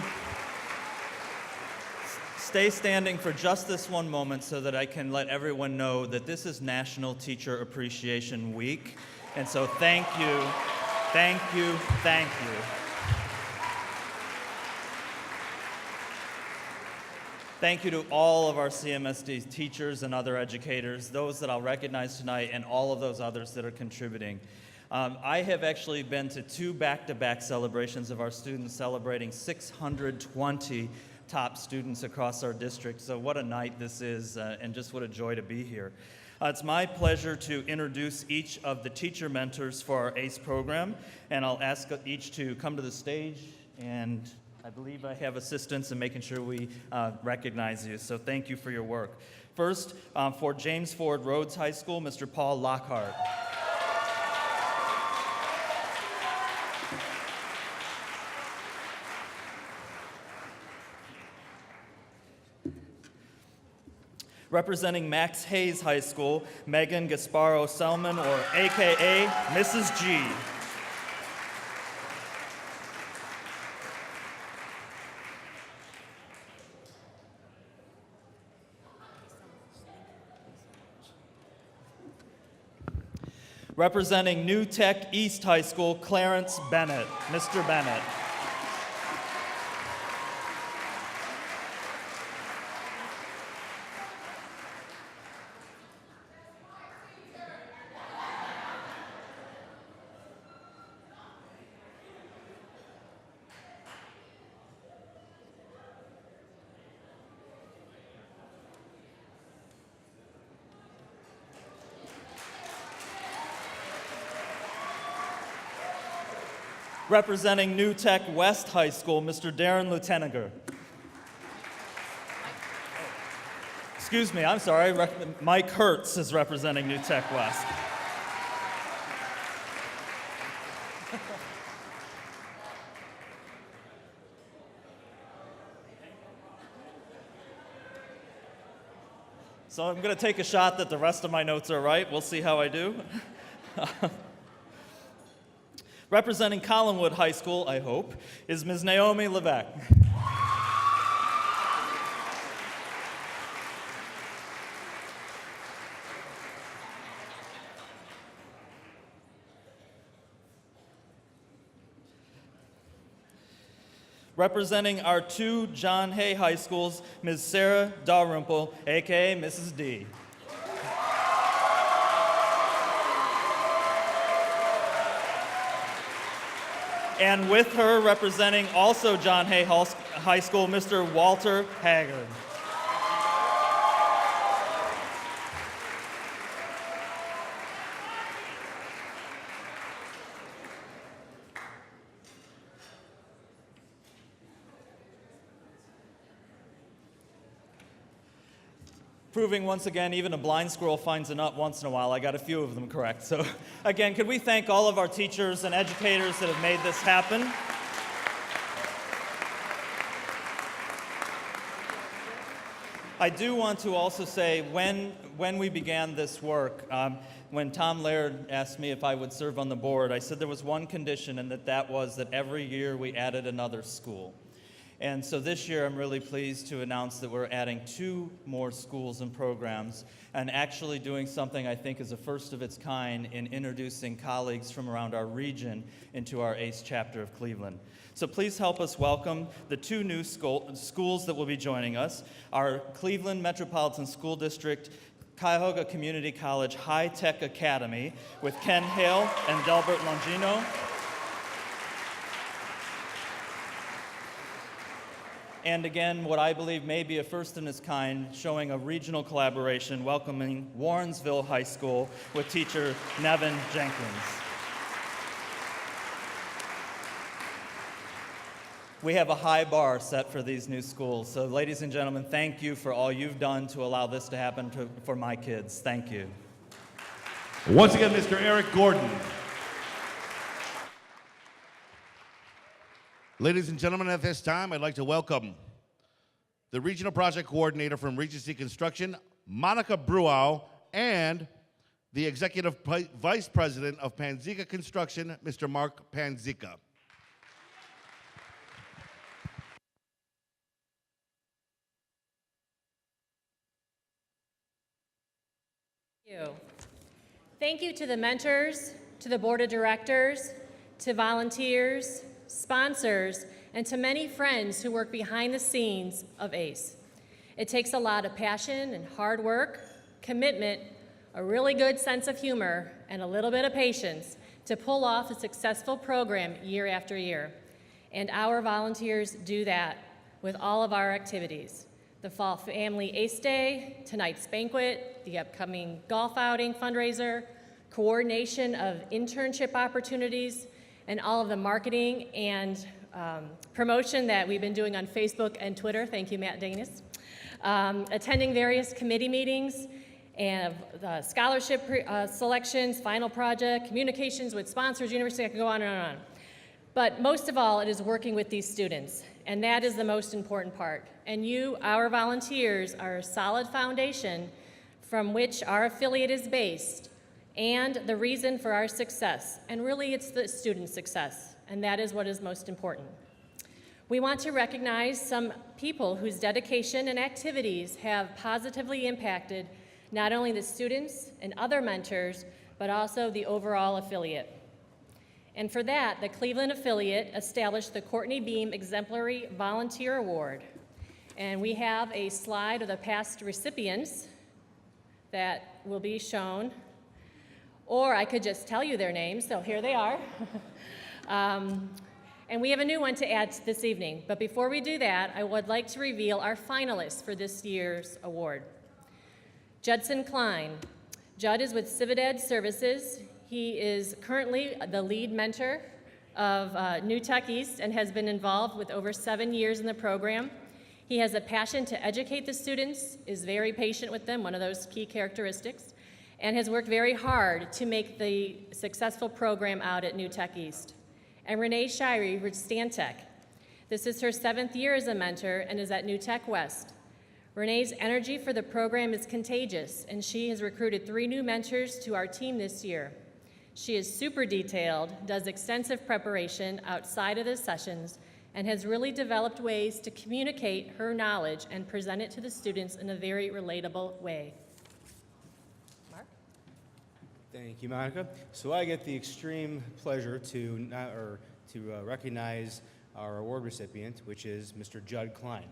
stay standing for just this one moment so that I can let everyone know that this is National Teacher Appreciation Week. And so thank you, thank you, thank you. Thank you to all of our CMSD teachers and other educators, those that I'll recognize tonight, and all of those others that are contributing. I have actually been to 2 back-to-back celebrations of our students celebrating 620 top students across our district. So what a night this is, and just what a joy to be here. It's my pleasure to introduce each of the teacher mentors for our ACE program, and I'll ask each to come to the stage, and I believe I have assistance in making sure we recognize you, so thank you for your work. First, for James Ford Rhodes High School, Mr. Paul Lockhart. Representing Max Hayes High School, Megan Gasparo-Selman, or AKA Mrs. G. Representing New Tech East High School, Clarence Bennett, Mr. Bennett. Representing New Tech West High School, Mr. Darren Luteniger. Excuse me, I'm sorry. Mike Hertz is representing New Tech West. So I'm going to take a shot that the rest of my notes are right. We'll see how I do. Representing Collinwood High School, I hope, is Ms. Naomi Levesque. Representing our two John Hay High Schools, Ms. Sarah Dalrymple, aka Mrs. D. And with her, representing also John Hay High School, Mr. Walter Haggard. Proving once again, even a blind squirrel finds a nut once in a while. I got a few of them correct. So again, could we thank all of our teachers and educators that have made this happen? I do want to also say when we began this work, when Tom Laird asked me if I would serve on the board, I said there was one condition, and that was that every year we added another school. And so this year, I'm really pleased to announce that we're adding 2 more schools and programs and actually doing something I think is a first of its kind in introducing colleagues from around our region into our ACE chapter of Cleveland. So please help us welcome the 2 new schools that will be joining us, our Cleveland Metropolitan School District Cuyahoga Community College High Tech Academy with Ken Hale and Delbert Longino. And again, what I believe may be a first in its kind, showing a regional collaboration, welcoming Warrensville High School with teacher Nevin Jenkins. We have a high bar set for these new schools. So ladies and gentlemen, thank you for all you've done to allow this to happen for my kids. Thank you. Once again, Mr. Eric Gordon. Ladies and gentlemen, at this time, I'd like to welcome the Regional Project Coordinator from Regency Construction, Monica Bruau, and the Executive Vice President of Panzica Construction, Mr. Mark Panzica. Thank you to the mentors, to the board of directors, to volunteers, sponsors, and to many friends who work behind the scenes of ACE. It takes a lot of passion and hard work, commitment, a really good sense of humor, and a little bit of patience to pull off a successful program year after year. And our volunteers do that with all of our activities. The Fall Family ACE Day, tonight's banquet, the upcoming golf outing fundraiser, coordination of internship opportunities, and all of the marketing and promotion that we've been doing on Facebook and Twitter. Thank you, Matt Danis. Attending various committee meetings and scholarship selections, final project, communications with sponsors, university, I can go on and on and on. But most of all, it is working with these students, and that is the most important part. And you, our volunteers, are a solid foundation from which our affiliate is based, and the reason for our success. And really, it's the student success, and that is what is most important. We want to recognize some people whose dedication and activities have positively impacted not only the students and other mentors, but also the overall affiliate. And for that, the Cleveland affiliate established the Courtney Beam Exemplary Volunteer Award. And we have a slide of the past recipients that will be shown. Or I could just tell you their names, so here they are. And we have a new one to add this evening. But before we do that, I would like to reveal our finalists for this year's award. Judson Klein. Judd is with Cividad Services. He is currently the lead mentor of New Tech East and has been involved with over 7 years in the program. He has a passion to educate the students, is very patient with them, one of those key characteristics, and has worked very hard to make the successful program out at New Tech East. And Renee Shirey with Stantec. This is her 7th year as a mentor and is at New Tech West. Renee's energy for the program is contagious, and she has recruited 3 new mentors to our team this year. She is super detailed, does extensive preparation outside of the sessions, and has really developed ways to communicate her knowledge and present it to the students in a very relatable way. Mark? Thank you, Monica. So I get the extreme pleasure to recognize our award recipient, which is Mr. Judd Klein.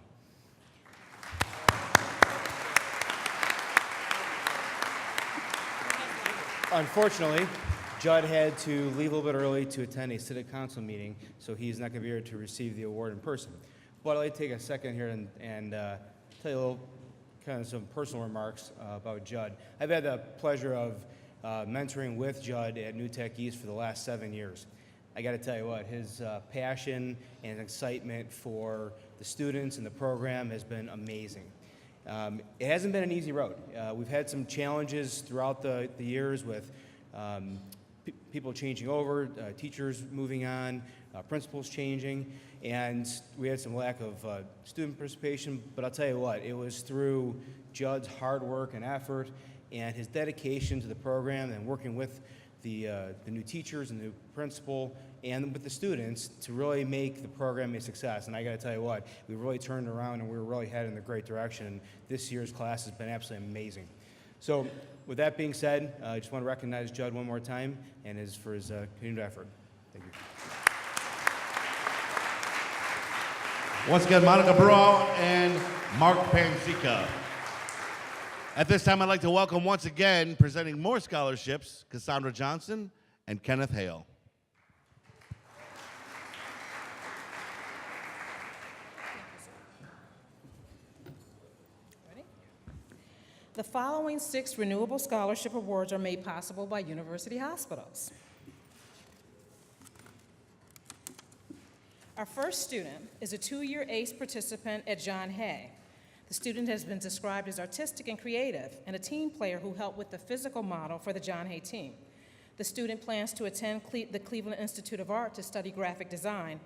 Unfortunately, Judd had to leave a little bit early to attend a city council meeting, so he's not going to be here to receive the award in person. But I'd like to take a second here and tell you a little, kind of some personal remarks about Judd. I've had the pleasure of mentoring with Judd at New Tech East for the last 7 years. I got to tell you what, his passion and excitement for the students and the program has been amazing. It hasn't been an easy road. We've had some challenges throughout the years with people changing over, teachers moving on, principals changing, and we had some lack of student participation. But I'll tell you what, it was through Judd's hard work and effort and his dedication to the program and working with the new teachers and the new principal and with the students to really make the program a success. And I got to tell you what, we really turned around and we were really headed in the great direction. And this year's class has been absolutely amazing. So with that being said, I just want to recognize Judd one more time and for his continued effort. Thank you. Once again, Monica Burrow and Mark Pansica. At this time, I'd like to welcome once again, presenting more scholarships, Cassandra Johnson and Kenneth Hale. The following 6 renewable scholarship awards are made possible by University Hospitals. Our first student is a 2-year ACE participant at John Hay. The student has been described as artistic and creative and a team player who helped with the physical model for the John Hay team. The student plans to attend the Cleveland Institute of Art to study graphic design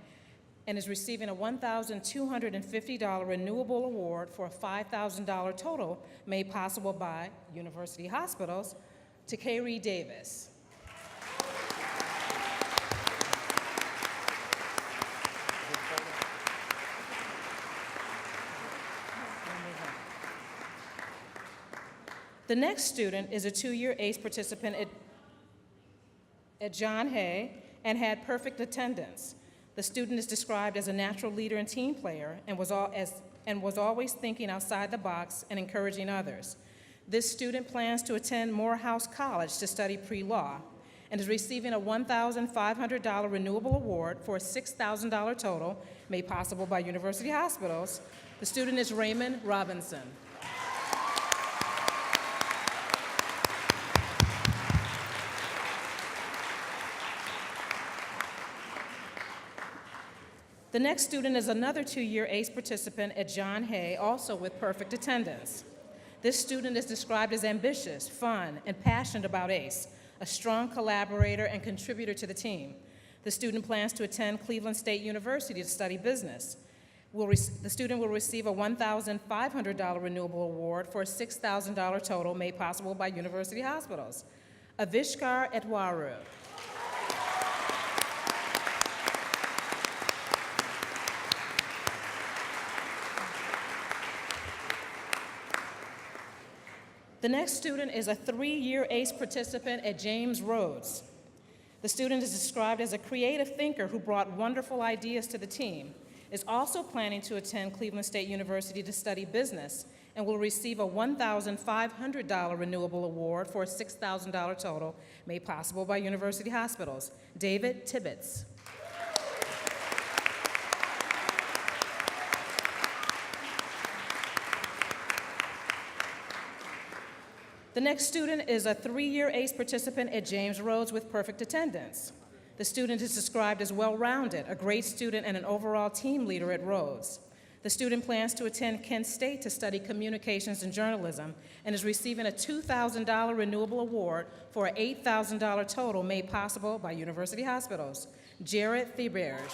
and is receiving a $1,250 renewable award for a $5,000 total made possible by University Hospitals to K. Reed Davis. The next student is a 2-year ACE participant at John Hay and had perfect attendance. The student is described as a natural leader and team player and was always thinking outside the box and encouraging others. This student plans to attend Morehouse College to study pre-law and is receiving a $1,500 renewable award for a $6,000 total made possible by University Hospitals. The student is Raymond Robinson. The next student is another 2-year ACE participant at John Hay, also with perfect attendance. This student is described as ambitious, fun, and passionate about ACE, a strong collaborator and contributor to the team. The student plans to attend Cleveland State University to study business. The student will receive a $1,500 renewable award for a $6,000 total made possible by University Hospitals. Avishkar Etwaru. The next student is a 3-year ACE participant at James Rhodes. The student is described as a creative thinker who brought wonderful ideas to the team, is also planning to attend Cleveland State University to study business, and will receive a $1,500 renewable award for a $6,000 total made possible by University Hospitals. David Tibbetts. The next student is a 3-year ACE participant at James Rhodes with perfect attendance. The student is described as well-rounded, a great student, and an overall team leader at Rhodes. The student plans to attend Kent State to study communications and journalism and is receiving a $2,000 renewable award for an $8,000 total made possible by University Hospitals. Jared Theberge.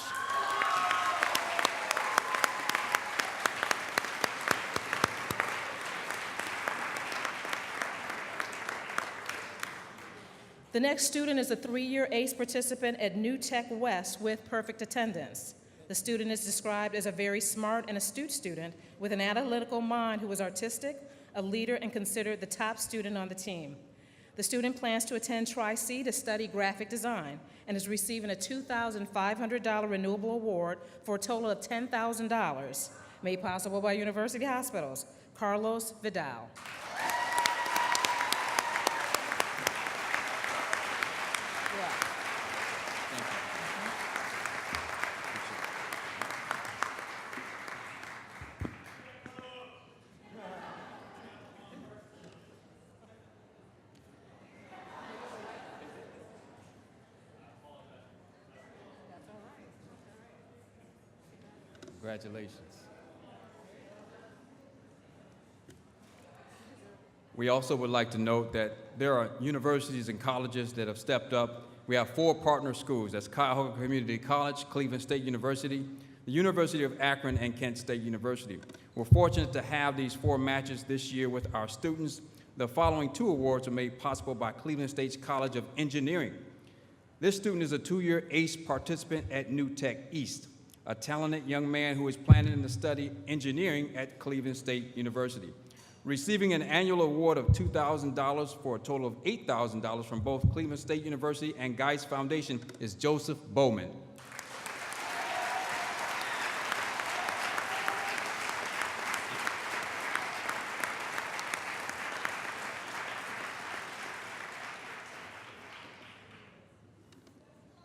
The next student is a 3-year ACE participant at New Tech West with perfect attendance. The student is described as a very smart and astute student with an analytical mind who is artistic, a leader, and considered the top student on the team. The student plans to attend Tri-C to study graphic design and is receiving a $2,500 renewable award for a total of $10,000, made possible by University Hospitals. Carlos Vidal. Congratulations. We also would like to note that there are universities and colleges that have stepped up. We have 4 partner schools. That's Cuyahoga Community College, Cleveland State University, the University of Akron, and Kent State University. We're fortunate to have these 4 matches this year with our students. The following 2 awards are made possible by Cleveland State's College of Engineering. This student is a 2-year ACE participant at New Tech East, a talented young man who is planning to study engineering at Cleveland State University. Receiving an annual award of $2,000 for a total of $8,000 from both Cleveland State University and Geist Foundation is Joseph Bowman.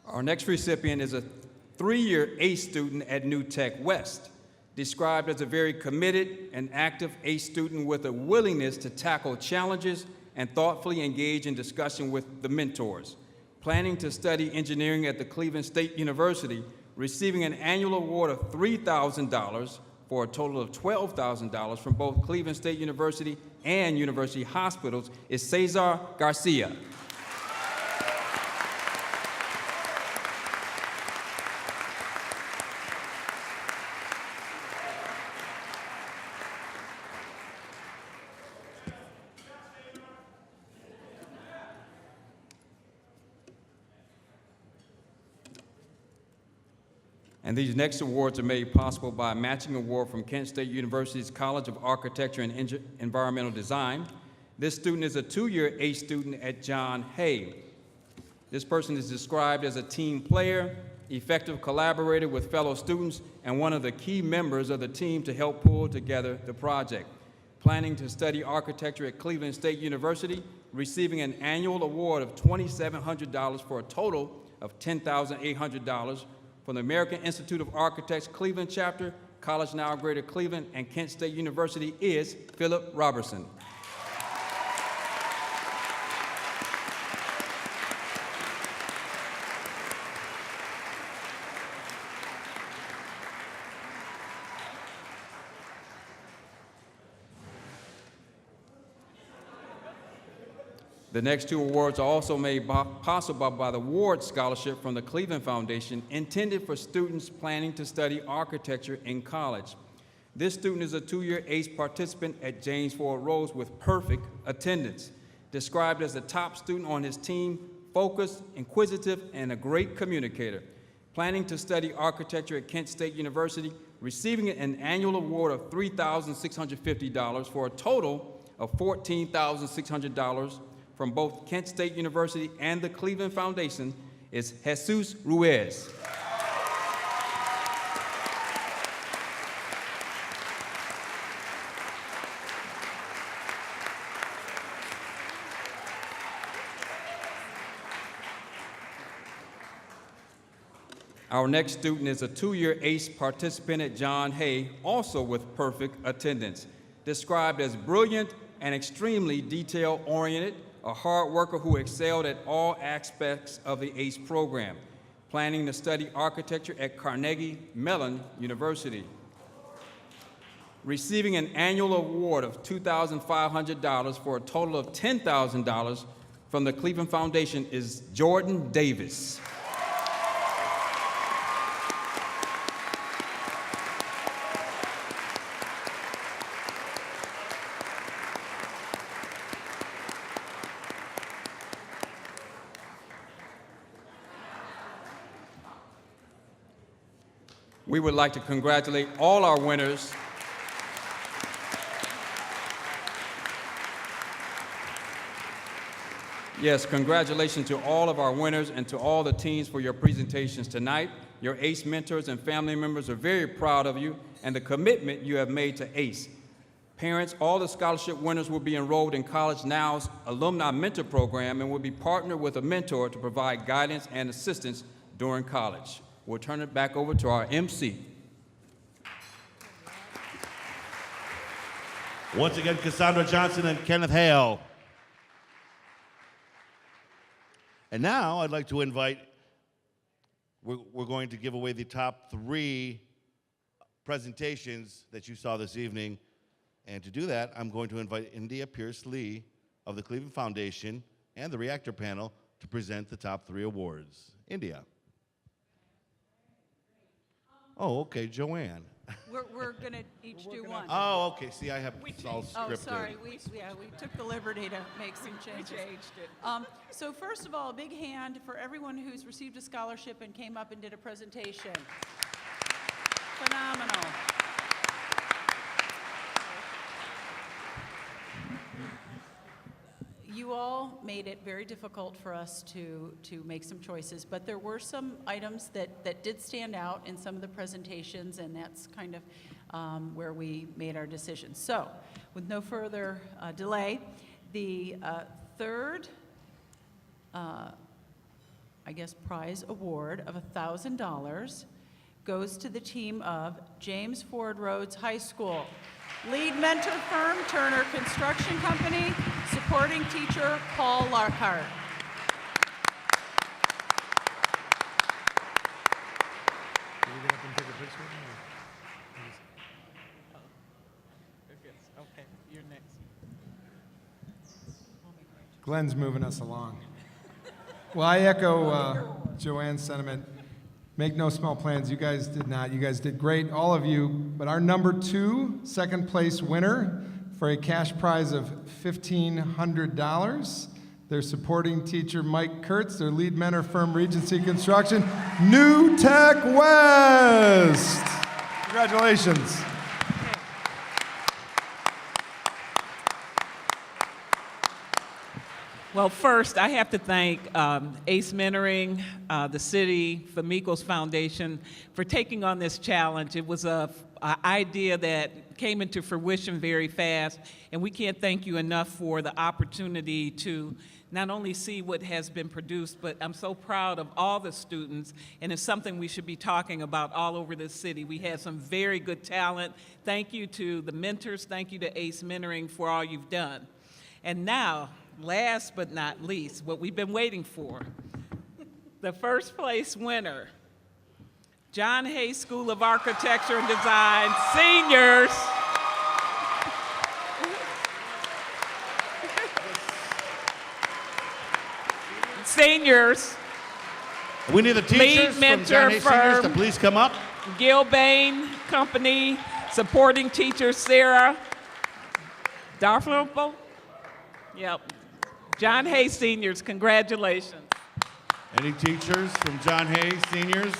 Our next recipient is a 3-year ACE student at New Tech West, described as a very committed and active ACE student with a willingness to tackle challenges and thoughtfully engage in discussion with the mentors. Planning to study engineering at the Cleveland State University, receiving an annual award of $3,000 for a total of $12,000 from both Cleveland State University and University Hospitals is Cesar Garcia. And these next awards are made possible by a matching award from Kent State University's College of Architecture and Environmental Design. This student is a 2-year ACE student at John Hay. This person is described as a team player, effective collaborator with fellow students, and one of the key members of the team to help pull together the project. Planning to study architecture at Cleveland State University, receiving an annual award of $2,700 for a total of $10,800 from the American Institute of Architects Cleveland Chapter, College Now Greater Cleveland, and Kent State University is Philip Robertson. The next 2 awards are also made possible by the Ward Scholarship from the Cleveland Foundation, intended for students planning to study architecture in college. This student is a 2-year ACE participant at James Ford Rose with perfect attendance. Described as the top student on his team, focused, inquisitive, and a great communicator. Planning to study architecture at Kent State University, receiving an annual award of $3,650 for a total of $14,600 from both Kent State University and the Cleveland Foundation is Jesus Ruiz. Our next student is a 2-year ACE participant at John Hay, also with perfect attendance. Described as brilliant and extremely detail-oriented, a hard worker who excelled at all aspects of the ACE program, planning to study architecture at Carnegie Mellon University. Receiving an annual award of $2,500 for a total of $10,000 from the Cleveland Foundation is Jordan Davis. we would like to congratulate all our winners. Yes, congratulations to all of our winners and to all the teams for your presentations tonight. Your ACE mentors and family members are very proud of you and the commitment you have made to ACE. Parents, all the scholarship winners will be enrolled in College Now's Alumni Mentor Program and will be partnered with a mentor to provide guidance and assistance during college. We'll turn it back over to our MC. Once again, Cassandra Johnson and Kenneth Hale. And now I'd like to invite, we're going to give away the top 3 presentations that you saw this evening. And to do that, I'm going to invite India Pierce Lee of the Cleveland Foundation and the Reactor Panel to present the top 3 awards. India. Oh, okay, Joanne. We're going to each do one. Oh, okay. See, I have it all scripted. Oh, sorry. We took the liberty to make some changes. We changed it. So first of all, a big hand for everyone who's received a scholarship and came up and did a presentation. Phenomenal. You all made it very difficult for us to make some choices, but there were some items that did stand out in some of the presentations, and that's kind of where we made our decisions. So, with no further delay, the third, I guess, prize award of $1,000 goes to the team of James Ford Rhodes High School. Lead mentor firm, Turner Construction Company, supporting teacher, Paul Lockhart. Okay, you're next. Glenn's moving us along. Well, I echo Joanne's sentiment. Make no small plans. You guys did not. You guys did great, all of you. But our number 2 second place winner for a cash prize of $1,500, their supporting teacher, Mike Kurtz, their lead mentor firm, Regency Construction, New Tech West. Congratulations. Well, first, I have to thank ACE Mentoring, the city, Famicos Foundation for taking on this challenge. It was an idea that came into fruition very fast, and we can't thank you enough for the opportunity to not only see what has been produced, but I'm so proud of all the students, and it's something we should be talking about all over the city. We had some very good talent. Thank you to the mentors. Thank you to ACE Mentoring for all you've done. And now, last but not least, what we've been waiting for, the first place winner, John Hay School of Architecture and Design, seniors. Seniors. We need the teachers from John Hay Seniors to please come up. Gilbane Company, supporting teacher Sarah Darflopel. Yep. John Hay Seniors, congratulations. Any teachers from John Hay Seniors?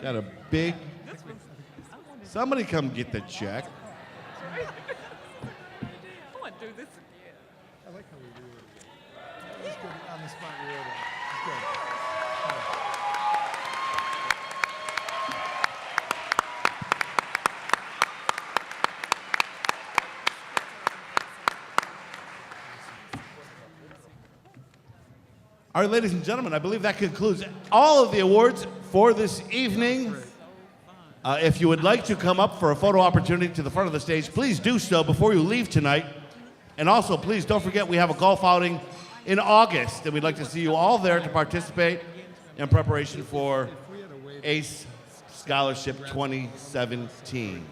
Got a big, somebody come get the check. I want to do this again. I like how we do it. It's good on the spot. We wrote it. It's good. All right, ladies and gentlemen, I believe that concludes all of the awards for this evening. If you would like to come up for a photo opportunity to the front of the stage, please do so before you leave tonight. And also, please don't forget we have a golf outing in August, and we'd like to see you all there to participate in preparation for ACE Scholarship 2017.